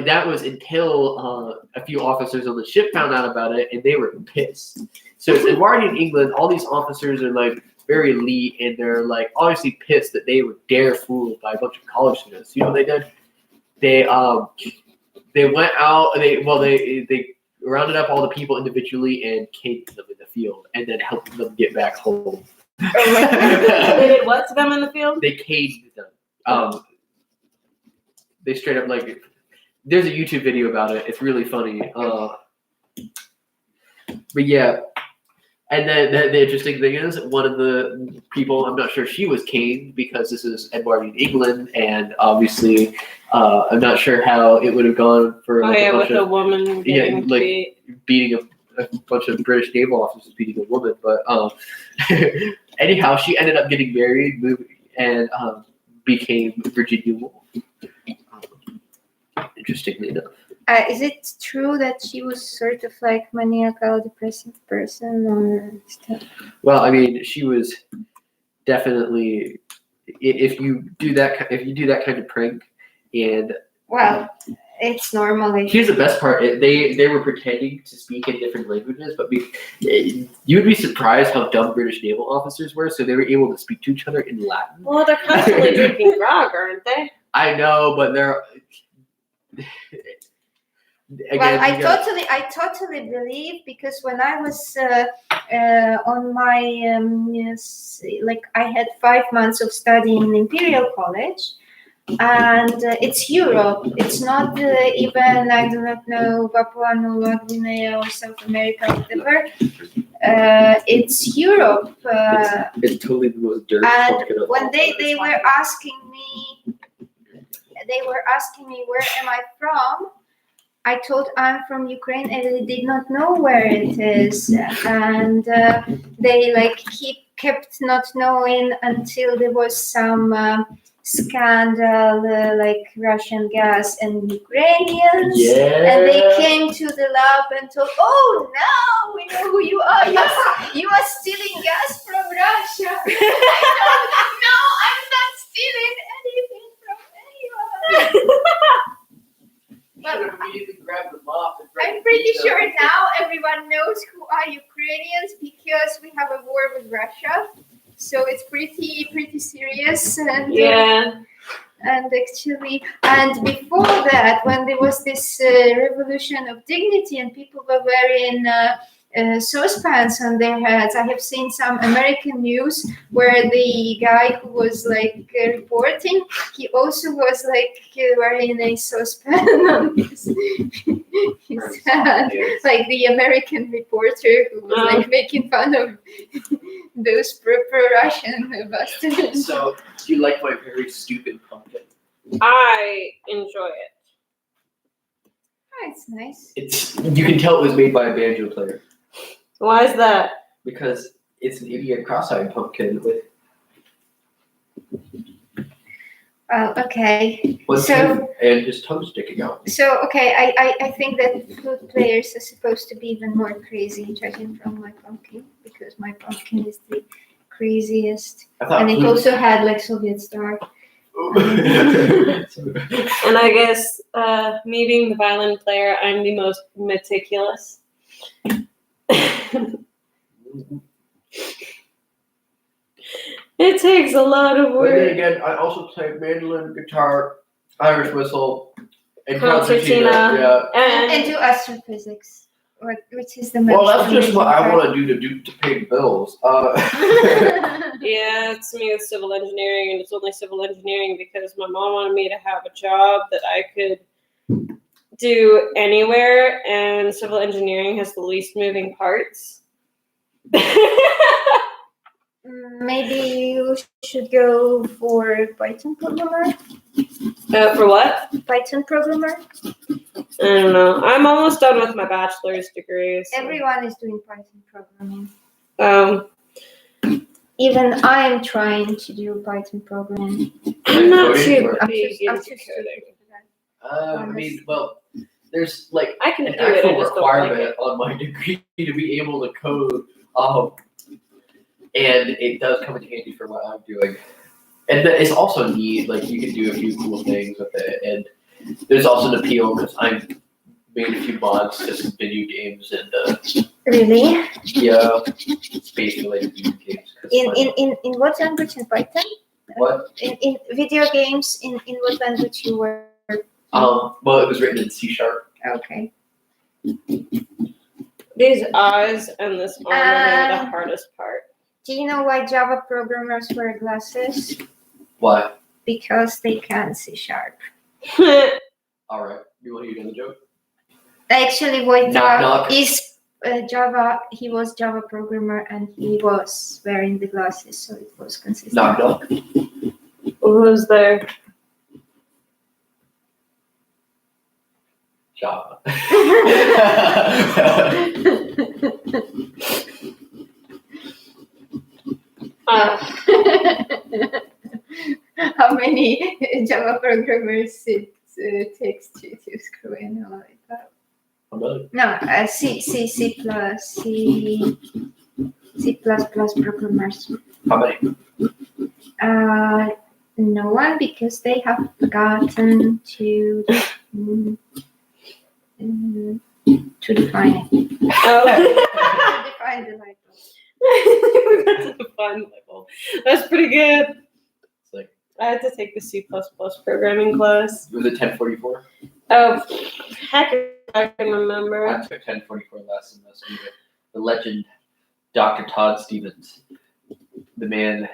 Speaker 2: that was until a few officers on the ship found out about it, and they were pissed. So it's Edwardian England. All these officers are like very elite, and they're like obviously pissed that they were dare fooled by a bunch of college students. You know what they did? They went out. They rounded up all the people individually and caned them in the field, and then helped them get back home.
Speaker 1: They did what to them in the field?
Speaker 2: They caned them. They straight up like. There's a YouTube video about it. It's really funny. But yeah. And then the interesting thing is, one of the people, I'm not sure she was caned because this is Edwardian England, and obviously, I'm not sure how it would have gone for
Speaker 1: with a woman getting
Speaker 2: beating a bunch of British naval officers beating a woman. But anyhow, she ended up getting married, moved, and became Virginia Woolf. Interestingly enough.
Speaker 3: Is it true that she was sort of like maniacal depressive person or stuff?
Speaker 2: Well, I mean, she was definitely. If you do that kind of prank, and
Speaker 3: well, it's normal.
Speaker 2: Here's the best part: they were pretending to speak in different languages, but you would be surprised how dumb British naval officers were. So they were able to speak to each other in Latin.
Speaker 1: Well, they're constantly drinking grog, aren't they?
Speaker 2: I know, but they're. Again,
Speaker 3: well, I totally believe, because when I was on my like I had 5 months of studying in Imperial College, and it's Europe. It's not even, I do not know, Papua New Guinea or South America, whatever. It's Europe.
Speaker 2: It's totally the most dirty.
Speaker 3: And when they were asking me, where am I from? I told I'm from Ukraine, and they did not know where it is, and they kept not knowing until there was some scandal, like Russian gas and Ukrainians, and they came to the lab and told, "Oh, now we know who you are. You are stealing gas from Russia." No, I'm not stealing anything from anyone. Well, I'm pretty sure now everyone knows who are Ukrainians, because we have a war with Russia, so it's pretty serious. And and before that, when there was this revolution of dignity and people were wearing saucepans on their heads, I have seen some American news where the guy who was reporting, he also was wearing a saucepan on his head, like the American reporter who was making fun of those proper Russian bastards.
Speaker 2: So, do you like my very stupid pumpkin?
Speaker 1: I enjoy it.
Speaker 3: Oh, it's nice.
Speaker 2: You can tell it was made by a banjo player.
Speaker 1: Why is that?
Speaker 2: Because it's an idiot cross-eyed pumpkin with.
Speaker 3: Well, okay.
Speaker 2: And his tongue sticking out.
Speaker 3: So, okay, I think that flute players are supposed to be even more crazy, judging from my pumpkin, because my pumpkin is the craziest. And it also had Soviet star.
Speaker 1: And I guess me being the violin player, I'm the most meticulous. It takes a lot of
Speaker 2: But then
Speaker 1: work.
Speaker 2: again, I also play mandolin, guitar, Irish whistle, and
Speaker 1: Concertina.
Speaker 2: Yeah.
Speaker 3: And do astrophysics, which is the
Speaker 2: Well,
Speaker 3: most
Speaker 2: that's just what
Speaker 3: amazing
Speaker 2: I
Speaker 3: part.
Speaker 2: want to do to pay the bills.
Speaker 1: Yeah, it's me with civil engineering, and it's only civil engineering because my mom wanted me to have a job that I could do anywhere, and civil engineering has the least moving parts.
Speaker 3: Maybe you should go for Python programmer.
Speaker 1: For what?
Speaker 3: Python programmer.
Speaker 1: I don't know. I'm almost done with my bachelor's degree. So.
Speaker 3: Everyone is doing Python programming. Even I am trying to do Python programming.
Speaker 1: I'm not too
Speaker 2: Or-
Speaker 1: big
Speaker 3: I'm
Speaker 1: into
Speaker 3: too
Speaker 1: coding.
Speaker 3: stupid for that.
Speaker 2: I mean, well, there's like
Speaker 1: I can
Speaker 2: an
Speaker 1: do it. I
Speaker 2: actual
Speaker 1: just don't like
Speaker 2: requirement
Speaker 1: it.
Speaker 2: on my degree to be able to code, and it does come in handy for what I'm doing. And it's also neat, like you can do a few cool things with it, and there's also an appeal because I've made a few mods to some video games, and
Speaker 3: Really?
Speaker 2: yeah, space related video games. 'Cause
Speaker 3: In what language in Python?
Speaker 2: what?
Speaker 3: In video games, in what language you were?
Speaker 2: Well, it was written in C#.
Speaker 3: Okay.
Speaker 1: These eyes and this arm are the hardest part.
Speaker 3: Do you know why Java programmers wear glasses?
Speaker 2: Why?
Speaker 3: Because they can't see sharp.
Speaker 2: All right, you want to hear another joke?
Speaker 3: Actually,
Speaker 2: Knock,
Speaker 3: Wojtek
Speaker 2: knock.
Speaker 3: is Java. He was Java programmer and he was wearing the glasses, so it was consistent.
Speaker 2: Knock knock.
Speaker 1: Who's there?
Speaker 2: Java.
Speaker 3: How many Java programmers it takes to screw in a lollipop? No, C++ programmers.
Speaker 2: How many?
Speaker 3: No one, because they have forgotten to define it.
Speaker 1: Oh.
Speaker 3: Define the light bulb.
Speaker 1: That's a fun level. That's pretty good.
Speaker 2: It's like,
Speaker 1: I had to take the C++ programming class.
Speaker 2: was it 1044?
Speaker 1: Oh, heck, I can remember.
Speaker 2: I took 1044 last semester. The legend, Dr. Todd Stevens, the man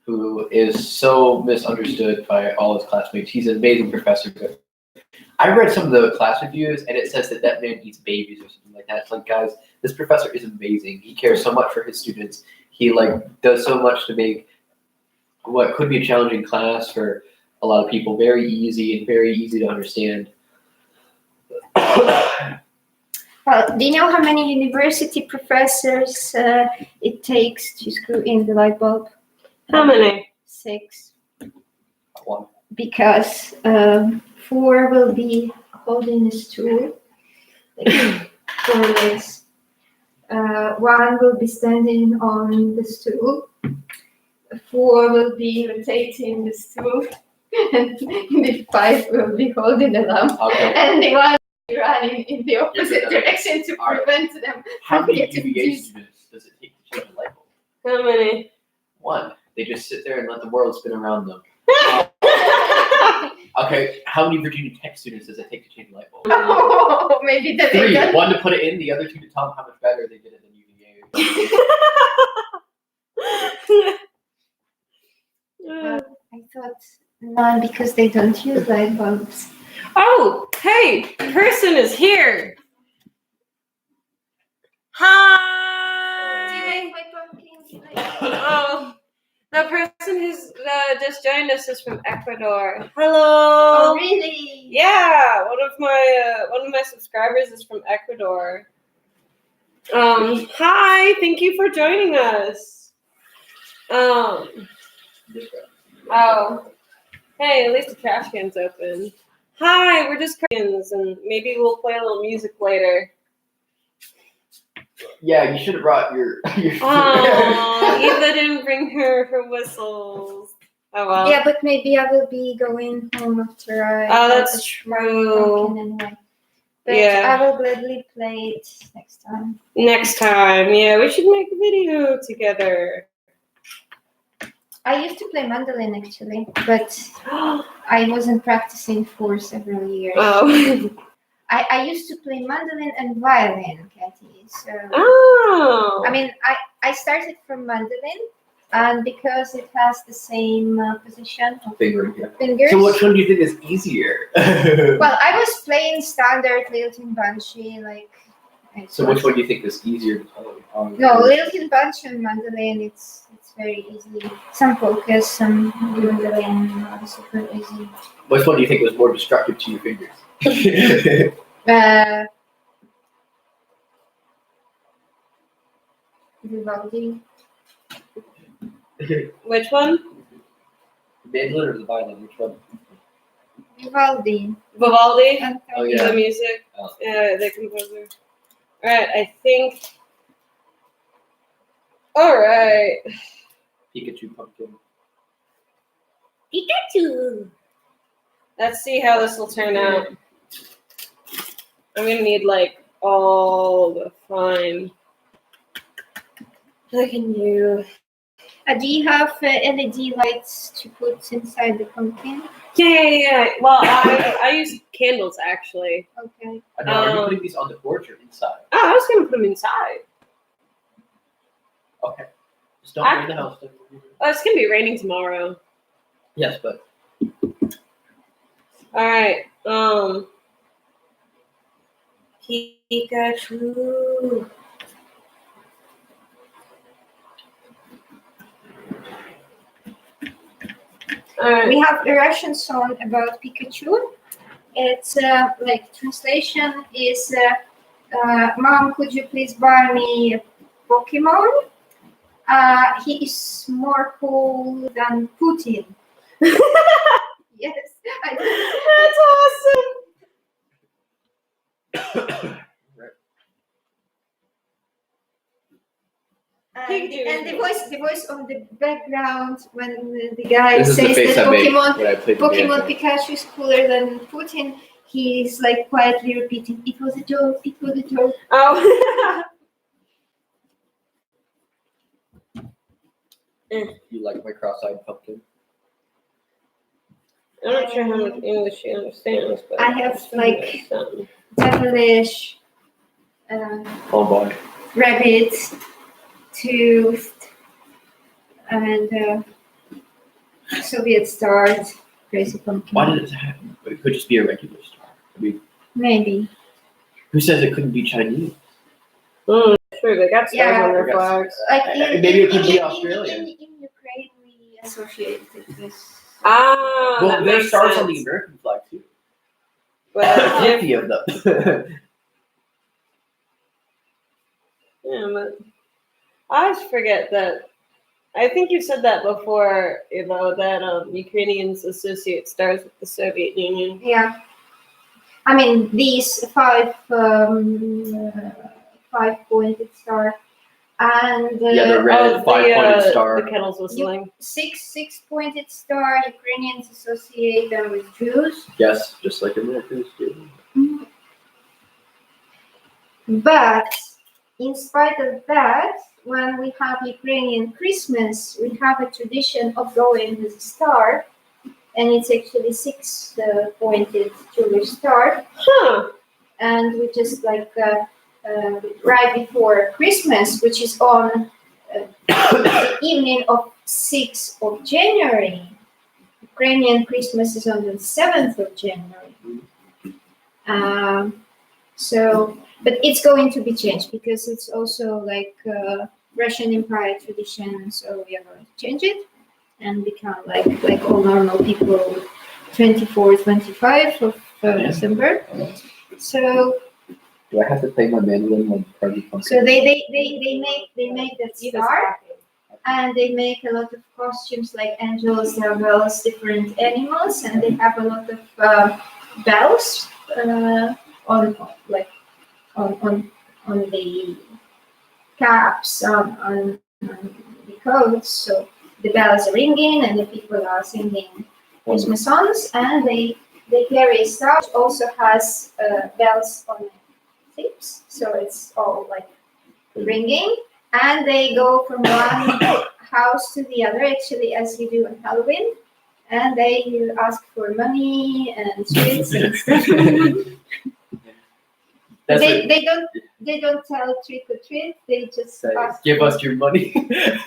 Speaker 2: who is so misunderstood by all his classmates. He's an amazing professor. I read some of the class reviews, and it says that man eats babies or something like that. It's like, guys, this professor is amazing. He cares so much for his students. He does so much to make what could be a challenging class for a lot of people very easy and very easy to understand.
Speaker 3: Well, do you know how many university professors it takes to screw in the light bulb?
Speaker 1: How many?
Speaker 3: 6.
Speaker 2: One.
Speaker 3: Because 4 will be holding a stool, like 4 legs. 1 will be standing on the stool. 4 will be rotating the stool. And the 5 will be holding the lamp.
Speaker 2: Okay.
Speaker 3: And the 1 will be running in the opposite
Speaker 2: Yeah,
Speaker 3: direction to
Speaker 2: Alright.
Speaker 3: prevent them
Speaker 2: How
Speaker 3: from
Speaker 2: many
Speaker 3: getting
Speaker 2: UVA
Speaker 3: juiced.
Speaker 2: students does it take to change a light bulb?
Speaker 1: How many?
Speaker 2: 1. They just sit there and let the world spin around them. Okay, how many Virginia Tech students does it take to change a light bulb?
Speaker 3: Oh, maybe that
Speaker 2: 3.
Speaker 3: they
Speaker 2: 1 to put it in, the other 2 to tell them how much better they did it than UVA.
Speaker 3: I thought none, because they don't use light bulbs.
Speaker 1: Oh, hey, person is here. Hi. Oh, the person who's just joined us is from Ecuador. Hello.
Speaker 3: Oh, really?
Speaker 1: Yeah, one of my subscribers is from Ecuador. Hi, thank you for joining us. Oh, hey, at least the trash can's open. Hi, we're just cans, and maybe we'll play a little music later.
Speaker 2: Yeah, you should have brought your
Speaker 1: Oh, Eva didn't bring her whistles. Oh well.
Speaker 3: Yeah, but maybe I will be going home after I.
Speaker 1: Oh, that's
Speaker 3: have
Speaker 1: true.
Speaker 3: broken anyway. But
Speaker 1: Yeah.
Speaker 3: I will gladly play it next time.
Speaker 1: Next time, yeah, we should make a video together.
Speaker 3: I used to play mandolin actually, but I wasn't practicing for several years.
Speaker 1: Oh.
Speaker 3: I used to play mandolin and violin, Katie. So
Speaker 1: Oh.
Speaker 3: I mean, I started from mandolin, and because it has the same position of
Speaker 2: Fingering, yeah.
Speaker 3: fingers.
Speaker 2: So which one do you think is easier?
Speaker 3: Well, I was playing standard lilting banshee, like.
Speaker 2: So which one do you think is easier to play?
Speaker 3: No, lilting banshee and mandolin. It's very easy. Some focus, some mandolin are super easy.
Speaker 2: Which one do you think was more destructive to your fingers?
Speaker 3: Vivaldi.
Speaker 1: Which one?
Speaker 2: The mandolin or the violin? Which one?
Speaker 3: Vivaldi.
Speaker 1: Vivaldi?
Speaker 2: Oh, yeah.
Speaker 1: The music?
Speaker 2: Oh.
Speaker 1: The composer. Alright, I think. Alright.
Speaker 2: Pikachu pumpkin.
Speaker 1: Pikachu! Let's see how this will turn out. I'm gonna need like all the fine I can do.
Speaker 3: Do you have LED lights to put inside the pumpkin?
Speaker 1: Yeah. Well, I use candles actually.
Speaker 3: Okay.
Speaker 2: I know. Are you putting these on the porch or inside?
Speaker 1: Oh, I was gonna put them inside.
Speaker 2: Okay. Just don't burn the house down.
Speaker 1: Oh, it's gonna be raining tomorrow.
Speaker 2: Yes, but
Speaker 1: Alright, Pikachu. Alright.
Speaker 3: We have a Russian song about Pikachu. It's like translation is, Mom, could you please buy me a Pokemon? He is more cool than Putin. Yes,
Speaker 1: That's awesome.
Speaker 3: And the voice on the background when the guy
Speaker 2: this is the
Speaker 3: says
Speaker 2: face
Speaker 3: that
Speaker 2: I made
Speaker 3: Pokemon
Speaker 2: when I played the
Speaker 3: Pokemon
Speaker 2: banjo.
Speaker 3: Pikachu is cooler than Putin, he's like quietly repeating, "It was a joke, it was a joke."
Speaker 1: Oh.
Speaker 2: You like my cross-eyed pumpkin?
Speaker 1: I'm not sure how much English she understands, but
Speaker 3: I have, like,
Speaker 1: some.
Speaker 3: Devilish,
Speaker 2: Oh boy.
Speaker 3: rabbit, toothed, and Soviet starred, crazy pumpkin.
Speaker 2: Why did it happen? It could just be a regular star. I mean,
Speaker 3: Maybe.
Speaker 2: who says it couldn't be Chinese?
Speaker 1: Sure, they got stars
Speaker 3: Yeah.
Speaker 1: on their flags.
Speaker 3: Like
Speaker 2: Maybe it could be Australian.
Speaker 3: In Ukraine, we associate it with.
Speaker 1: Ah,
Speaker 2: Well,
Speaker 1: that
Speaker 2: there's
Speaker 1: makes
Speaker 2: stars
Speaker 1: sense.
Speaker 2: on the American flag too.
Speaker 1: Well,
Speaker 2: 50 of them.
Speaker 1: yeah, but I always forget that. I think you said that before, that Ukrainians associate stars with the Soviet Union.
Speaker 3: Yeah. I mean, these five pointed star and
Speaker 2: Yeah, the red
Speaker 1: Oh,
Speaker 2: five-pointed star.
Speaker 1: The kettle's whistling.
Speaker 3: six pointed star. Ukrainians associate them with Jews.
Speaker 2: Yes, just like Americans do.
Speaker 3: But in spite of that, when we have Ukrainian Christmas, we have a tradition of going with a star, and it's actually six-pointed Jewish star.
Speaker 1: Huh.
Speaker 3: And we just like right before Christmas, which is on the evening of 6th of January. Ukrainian Christmas is on the 7th of January. But it's going to be changed because it's also like Russian Empire tradition. So we are going to change it and become like all normal people, 24, 25 of December. So
Speaker 2: Do I have to play my mandolin when party pumpkin?
Speaker 3: so they make that star, and they make a lot of costumes like angels, devils, different animals, and they have a lot of bells on the caps on the coats. So the bells are ringing and the people are singing Christmas songs, and they carry stuff. Which also has bells on tips, so it's all like ringing, and they go from one house to the other, actually, as you do on Halloween, and they ask for money and sweets and stuff.
Speaker 2: That's
Speaker 3: They don't tell trick or treat. They just
Speaker 2: say,
Speaker 3: ask.
Speaker 2: give us your money.
Speaker 3: Yeah.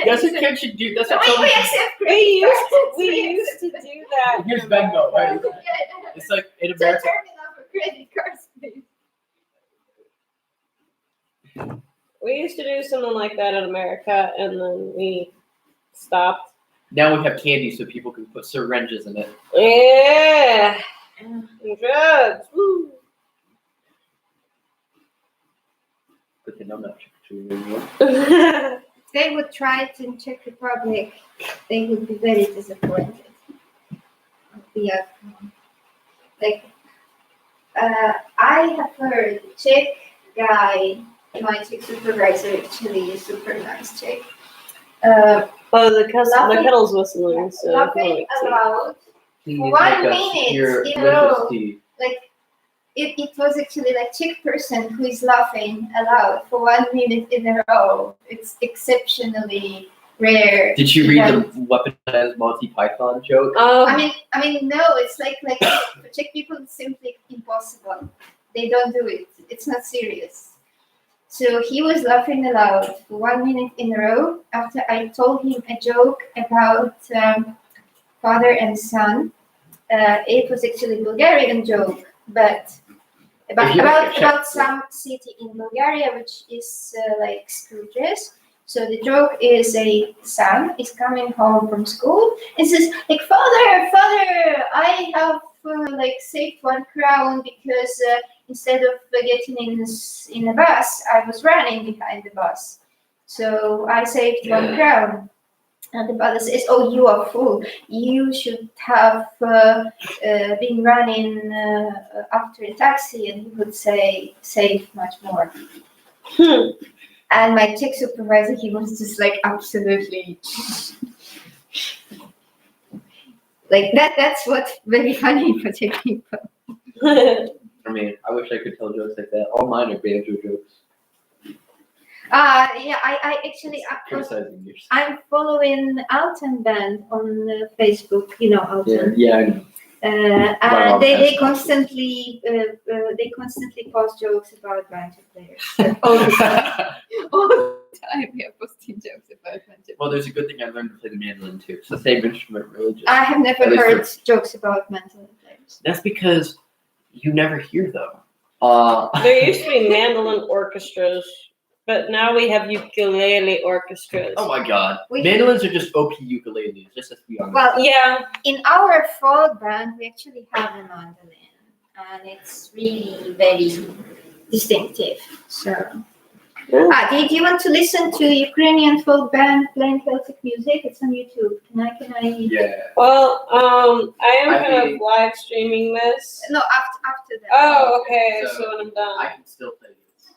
Speaker 2: That's what kids should do. That's what
Speaker 3: We
Speaker 2: someone should
Speaker 3: accept
Speaker 1: We
Speaker 3: credit
Speaker 1: used
Speaker 3: cards.
Speaker 1: we used to do that.
Speaker 2: Here's Venmo, right?
Speaker 3: Yeah.
Speaker 2: It's like in
Speaker 3: So
Speaker 2: America.
Speaker 3: terminal for credit cards, please.
Speaker 1: We used to do something like that in America, and then we stopped.
Speaker 2: Now we have candy so people can put syringes in it.
Speaker 1: Yeah, and drugs. Woo.
Speaker 2: Good thing I'm not trick-or-treating anymore.
Speaker 3: If they would try it in Czech Republic, they would be very disappointed. The outcome. Like, I have heard Czech guy, my Czech supervisor, actually is super nice Czech.
Speaker 1: Oh, the
Speaker 3: Laughing-
Speaker 1: kettle's whistling, so I
Speaker 3: Laughing
Speaker 1: can't wait to-
Speaker 3: aloud.
Speaker 2: He's
Speaker 3: 1
Speaker 2: like a
Speaker 3: minute
Speaker 2: pure
Speaker 3: in a
Speaker 2: religious
Speaker 3: row.
Speaker 2: tea.
Speaker 3: Like, it was actually like Czech person who is laughing aloud for 1 minute in a row. It's exceptionally rare.
Speaker 2: Did you read
Speaker 3: Yeah.
Speaker 2: the weaponized Monty Python joke?
Speaker 1: Oh,
Speaker 3: I mean, no. It's like for Czech people, it's simply impossible. They don't do it. It's not serious. So he was laughing aloud for 1 minute in a row after I told him a joke about father and son. It was actually a Bulgarian joke, but
Speaker 2: If you like a Czech
Speaker 3: about some city in Bulgaria which is like Scrooges. So the joke is a son is coming home from school and says like, father, I have like saved 1 crown because instead of getting in a bus, I was running behind the bus. So I saved 1 crown. And the father says, oh, you are fool. You should have been running after a taxi. And he would say, save much more. And my Czech supervisor, he was just like, absolutely. Like that's what's very funny for Czech people.
Speaker 2: I mean, I wish I could tell jokes like that. All mine are banjo jokes.
Speaker 3: Yeah, I actually,
Speaker 2: Criticizing yourself.
Speaker 3: I'm following Alton Band on Facebook, you know, Alton.
Speaker 2: Yeah, I know. My
Speaker 3: And
Speaker 2: mom
Speaker 3: they
Speaker 2: has
Speaker 3: constantly post jokes about banjo players. All the time. All the time we are posting jokes about banjo.
Speaker 2: Well, there's a good thing I learned to play the mandolin too. It's the same instrument, really. Just
Speaker 3: I have never
Speaker 2: At least
Speaker 3: heard jokes about mandolin players.
Speaker 2: that's because you never hear them.
Speaker 1: there used to be mandolin orchestras, but now we have ukulele orchestras.
Speaker 2: Oh my god.
Speaker 3: We-
Speaker 2: Mandolins are just OP ukuleles, just let's be honest.
Speaker 3: Well,
Speaker 1: Yeah,
Speaker 3: in our folk band, we actually have a mandolin, and it's really very distinctive. So, did you want to listen to Ukrainian folk band playing Celtic music? It's on YouTube. Can I?
Speaker 2: yeah.
Speaker 1: well, I am
Speaker 2: I
Speaker 1: kind
Speaker 2: mean-
Speaker 1: of live streaming this.
Speaker 3: No, after that.
Speaker 1: Oh, okay,
Speaker 2: So,
Speaker 1: so when I'm done.
Speaker 2: I can still play this.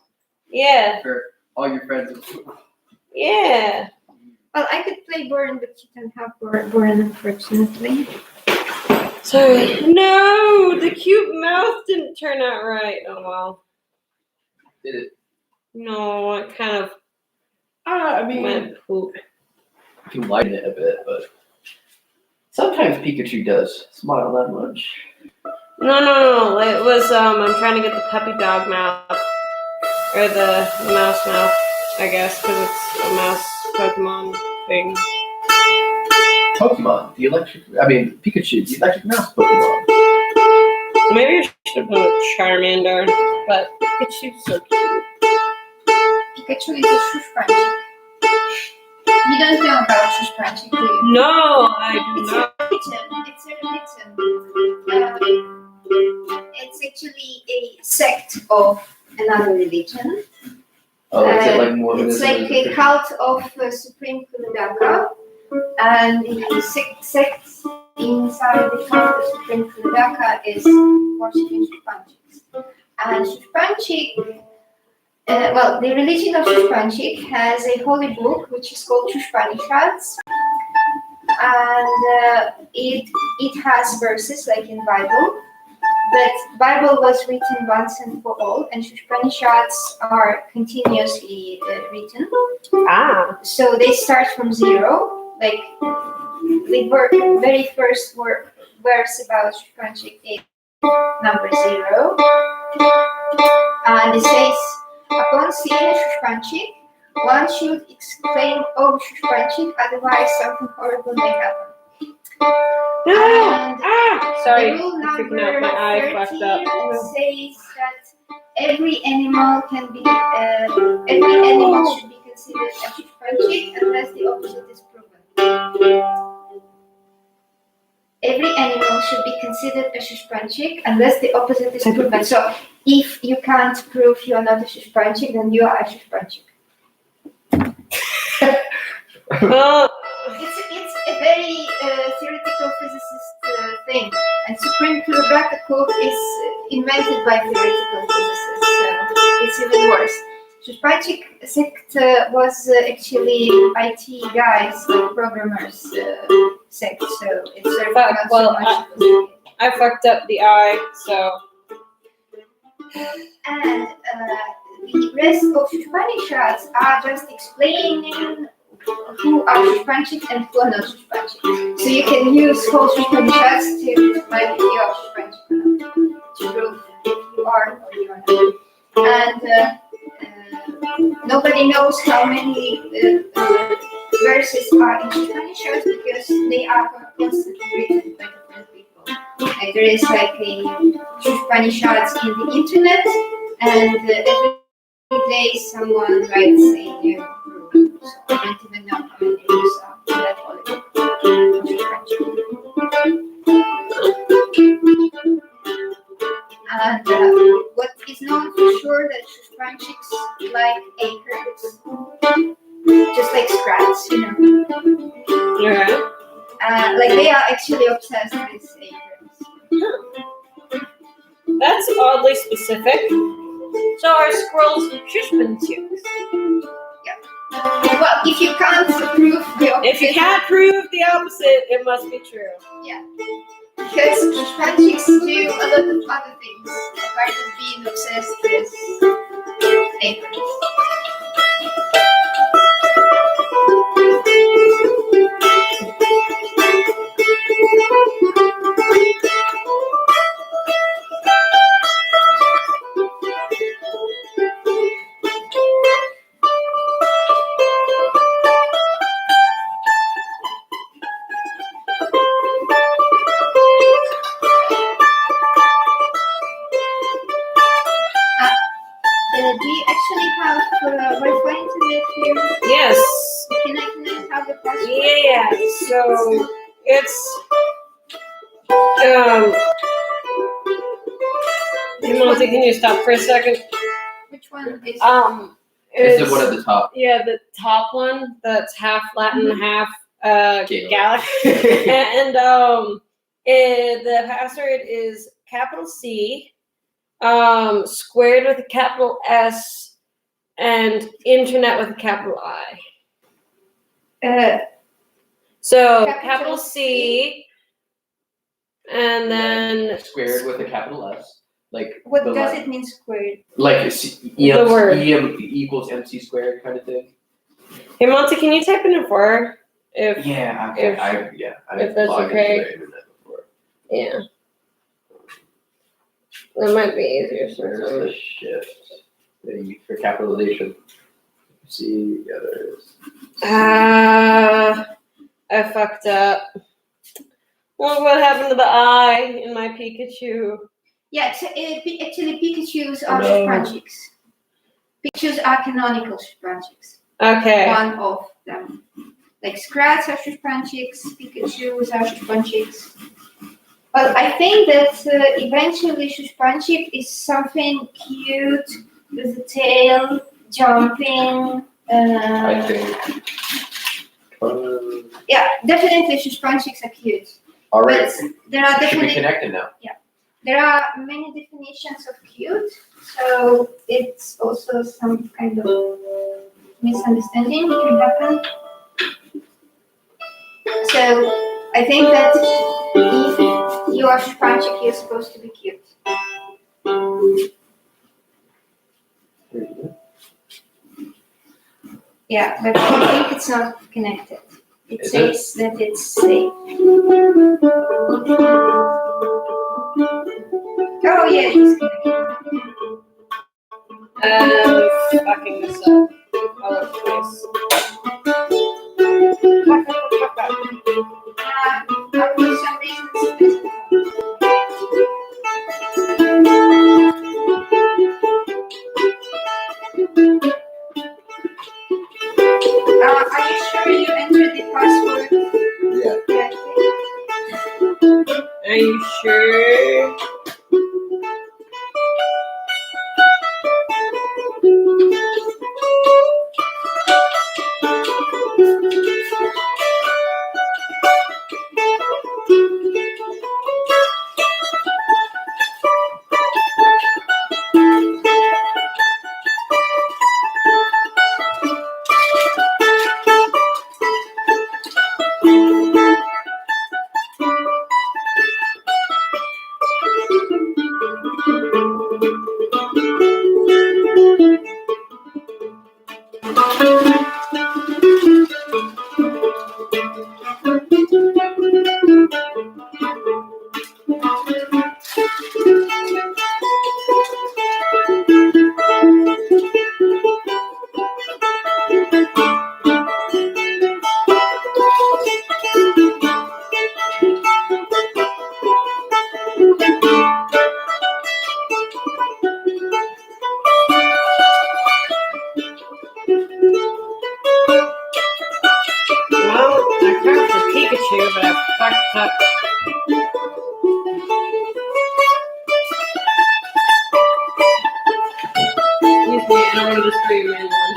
Speaker 1: Yeah,
Speaker 2: For all your friends.
Speaker 1: yeah.
Speaker 3: Well, I could play Boran, but you don't have Boran, unfortunately.
Speaker 1: Sorry. No, the cute mouth didn't turn out right. Oh well.
Speaker 2: Did it?
Speaker 1: No, it kind of
Speaker 2: I mean,
Speaker 1: went poop.
Speaker 2: you can widen it a bit, but sometimes Pikachu does smile that much.
Speaker 1: No. It was I'm trying to get the puppy dog mouth or the mouse mouth, I guess, because it's a mouse Pokemon thing.
Speaker 2: Pokemon, Pikachu, the electric mouse Pokemon.
Speaker 1: Maybe I should have put a Charmander, but Pikachu's so cute.
Speaker 3: Pikachu is a Shushpanchik. You don't know about Shushpanchik, do you?
Speaker 1: No, I do
Speaker 3: It's
Speaker 1: not.
Speaker 3: a religion. It's actually a sect of another religion.
Speaker 2: Oh, is it like Mormonism?
Speaker 3: It's like a cult of Supreme Kulidaka, and the sect inside the cult of Supreme Kulidaka is worshiping Shushpanchiks. And Shushpanchik Well, the religion of Shushpanchik has a holy book which is called Shushpanishads, and it has verses like in Bible, but Bible was written once and for all, and Shushpanishads are continuously written. So they start from zero, like the very first verse about Shushpanchik is number 0, and it says, upon seeing Shushpanchik, one should exclaim, "Oh, Shushpanchik," otherwise something horrible may happen. And
Speaker 1: Sorry,
Speaker 3: the rule
Speaker 1: I'm
Speaker 3: number
Speaker 1: freaking out. My eye fucked up.
Speaker 3: 13 says that every animal should be considered a Shushpanchik unless the opposite is proven. Every animal should be considered a Shushpanchik unless the opposite is proven. So if you can't prove you are not a Shushpanchik, then you are a Shushpanchik. It's a very theoretical physicist thing, and supreme quadratic code is invented by theoretical physicists, so it's even worse. Shushpanchik sect was actually IT guys, like programmers sect, so it's sort of not
Speaker 1: Well,
Speaker 3: so much.
Speaker 1: I fucked up the eye, so.
Speaker 3: And the rest of Shushpanishads are just explaining who are Shushpanchik and who are not Shushpanchik. So you can use whole Shushpanishads to explain if you are Shushpanchik or not, to prove if you are or you are not. And nobody knows how many verses are in Shushpanishads because they are constantly written by different people. Like there is like a Shushpanishads in the internet, and every day someone writes a new rule. So I don't even know how many rules are in that holy book. And what is known for sure that Shushpanchiks like acorns, just like scrats, you know.
Speaker 1: Yeah.
Speaker 3: Like they are actually obsessed with acorns.
Speaker 1: That's oddly specific. So are squirrels Shushpanchiks?
Speaker 3: Well, if you can't prove the opposite,
Speaker 1: If you can't prove the opposite, it must be true.
Speaker 3: yeah. Because Shushpanchiks do a lot of other things apart from being obsessed with acorns. Do you actually have Wi-Fi internet here?
Speaker 1: Yes.
Speaker 3: Can I have the password?
Speaker 1: Yeah. So it's Monty, can you stop for a second?
Speaker 3: Which one is?
Speaker 2: It's the one at the top.
Speaker 1: Yeah, the top one that's half Latin, half
Speaker 2: Gaelic.
Speaker 1: Gaelic. And the password is capital C, squared with a capital S, and internet with a capital I. So capital C, and then
Speaker 2: Squared with a capital S. Like
Speaker 3: What
Speaker 2: the
Speaker 3: does
Speaker 2: le-
Speaker 3: it mean squared?
Speaker 2: Like
Speaker 1: The word.
Speaker 2: EM equals MC squared kind of thing.
Speaker 1: hey Monty, can you type it in for her? If
Speaker 2: Yeah,
Speaker 1: If- if that's
Speaker 2: logged
Speaker 1: okay.
Speaker 2: into the internet before.
Speaker 1: yeah, that might be easier.
Speaker 2: Where's
Speaker 1: sometimes.
Speaker 2: the shift thing for capitalization? See, yeah, there it is.
Speaker 1: I fucked up. Look what happened to the eye in my Pikachu.
Speaker 3: Yeah, so, actually Pikachus
Speaker 2: Oh,
Speaker 3: are
Speaker 2: no.
Speaker 3: Shushpanchiks. Pikachus are canonical Shushpanchiks.
Speaker 1: Okay.
Speaker 3: One of them. Like Scrats are Shushpanchiks, Pikachus are Shushpanchiks. But I think that eventually Shushpanchik is something cute with a tail, jumping.
Speaker 2: I think.
Speaker 3: Yeah, definitely Shushpanchiks are cute.
Speaker 2: All right.
Speaker 3: But there are
Speaker 2: Should be
Speaker 3: definitely
Speaker 2: connected now.
Speaker 3: There are many definitions of cute, so it's also some kind of misunderstanding can happen. So I think that if you are Shpanchik, you're supposed to be cute. Yeah, but I think it's not connected. It
Speaker 2: Is
Speaker 3: says that it's safe. Oh yeah, it's connected.
Speaker 1: Fucking this up all over the place.
Speaker 3: For some reason, it's are you sure you entered the password
Speaker 2: Yeah.
Speaker 3: correctly?
Speaker 1: Are you sure? Well, I carved the Pikachu, but I fucked up. Excuse me, I don't want to destroy your main one.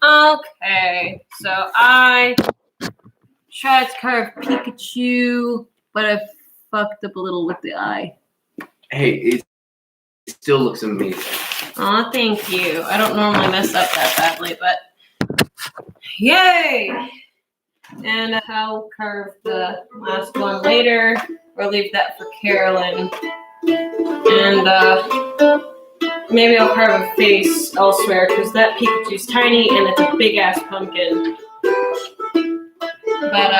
Speaker 1: Okay, so I tried to carve Pikachu, but I fucked up a little with the eye.
Speaker 2: Hey, it still looks amazing.
Speaker 1: Aw, thank you. I don't normally mess up that badly, but yay! And I'll carve the last one later, or leave that for Carolyn. And maybe I'll carve a face elsewhere, because that Pikachu's tiny and it's a big ass pumpkin. But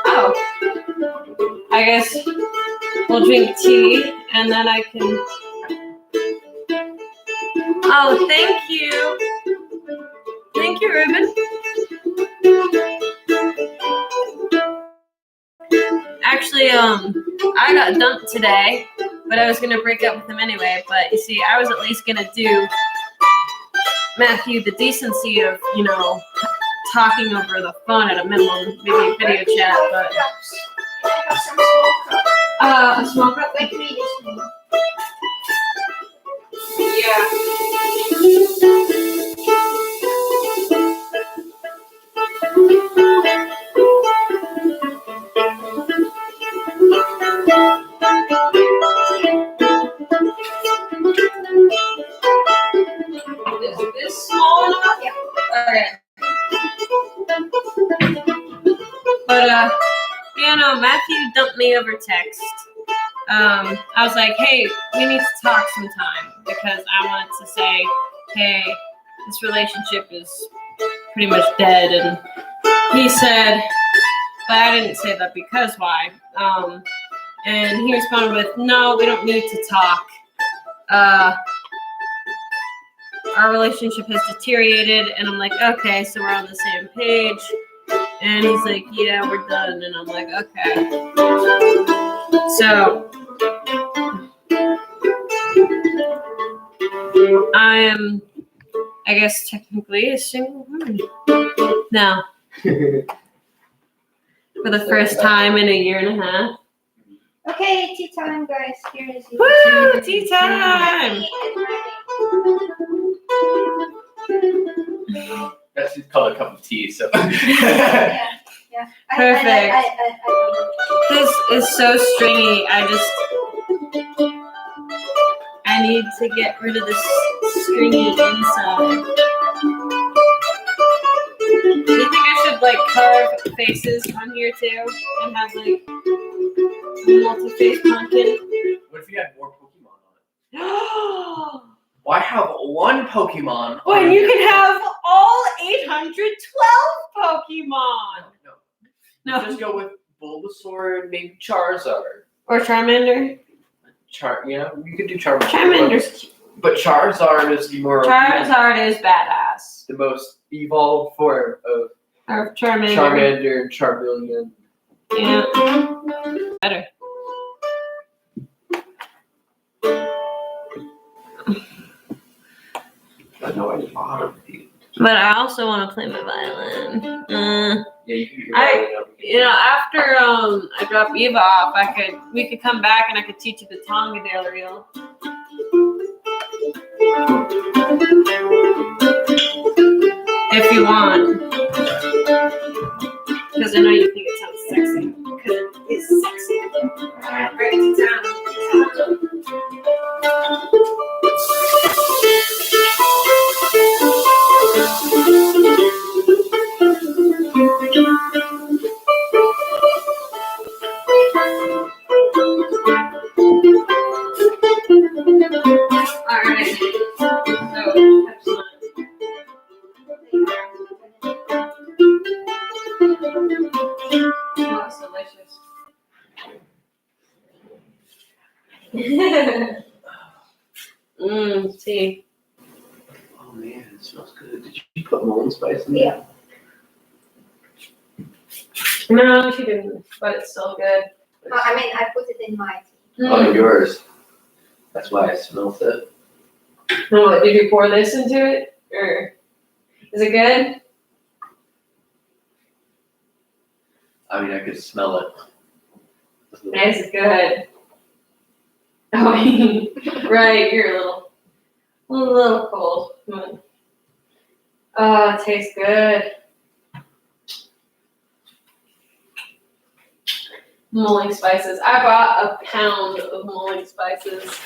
Speaker 1: oh, I guess we'll drink tea and then I can. Oh, thank you. Thank you, Ruben. Actually, I got dumped today, but I was gonna break up with him anyway. But you see, I was at least gonna do Matthew the decency of, you know, talking over the phone at a minimum, maybe video chat, but
Speaker 3: I have some small cup.
Speaker 1: a small cup.
Speaker 3: Like really small.
Speaker 1: Is this small enough?
Speaker 3: Yeah.
Speaker 1: Okay. But you know, Matthew dumped me over text. I was like, hey, we need to talk sometime, because I wanted to say, hey, this relationship is pretty much dead. And he said, but I didn't say that because why? And he responded with, no, we don't need to talk. our relationship has deteriorated, and I'm like, okay, so we're on the same page. And he's like, yeah, we're done. And I'm like, okay. So I am, I guess, technically a single woman now for the first time in a year and a half.
Speaker 3: Okay, tea time, guys. Here is your
Speaker 1: Woo, tea time!
Speaker 2: That's just called a cup of tea, so.
Speaker 3: Yeah.
Speaker 1: Perfect. This is so stringy. I need to get rid of this stringy inside. Do you think I should like carve faces on here too and have like a multi-face pumpkin?
Speaker 2: What if you had more Pokemon on it? Why have one Pokemon?
Speaker 1: When you can have all 812 Pokemon.
Speaker 2: No. Just go with Bulbasaur and maybe Charizard.
Speaker 1: Or Charmander.
Speaker 2: You could do Charmander.
Speaker 1: Charmander's cute.
Speaker 2: But Charizard is the more.
Speaker 1: Charizard is badass.
Speaker 2: The most evolved form of
Speaker 1: Or Charmander.
Speaker 2: Charmander and Charmeleon.
Speaker 1: Yeah. Better.
Speaker 2: I know I bought them.
Speaker 1: But I also want to play my violin.
Speaker 2: Yeah, you can do your violin up.
Speaker 1: After I drop Eva off, we could come back and I could teach you the Tonga del Reel. If you want. Because I know you think it sounds sexy. Because it is sexy. Alright, break it down. Alright. So, excellent. Oh, it's delicious. See.
Speaker 2: Oh man, it smells good. Did you put Molten Spice in
Speaker 3: Yeah.
Speaker 1: No, she didn't, but it's still good.
Speaker 3: I mean, I put it in my tea.
Speaker 2: Oh, yours. That's why I smelled it.
Speaker 1: Oh, did you pour this into it? Or is it good?
Speaker 2: I mean, I could smell it.
Speaker 1: It's good. Oh, right, you're a little cold. Oh, it tastes good. Mulling spices. I bought a pound of mulling spices.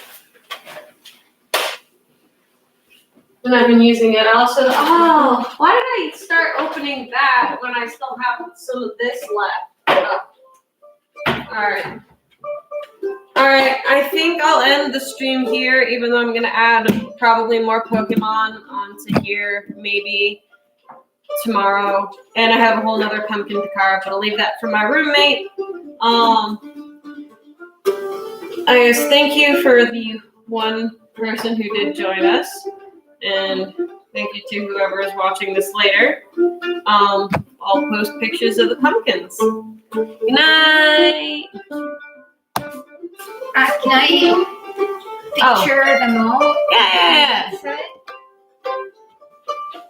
Speaker 1: And I've been using it also. Oh, why did I start opening that when I still have some of this left? Alright. Alright, I think I'll end the stream here, even though I'm going to add probably more Pokemon onto here, maybe tomorrow. And I have a whole nother pumpkin to carve, but I'll leave that for my roommate. I guess thank you for the one person who did join us. And thank you to whoever is watching this later. I'll post pictures of the pumpkins. Good night.
Speaker 3: Can I picture them all?
Speaker 1: Yeah.
Speaker 3: Inside?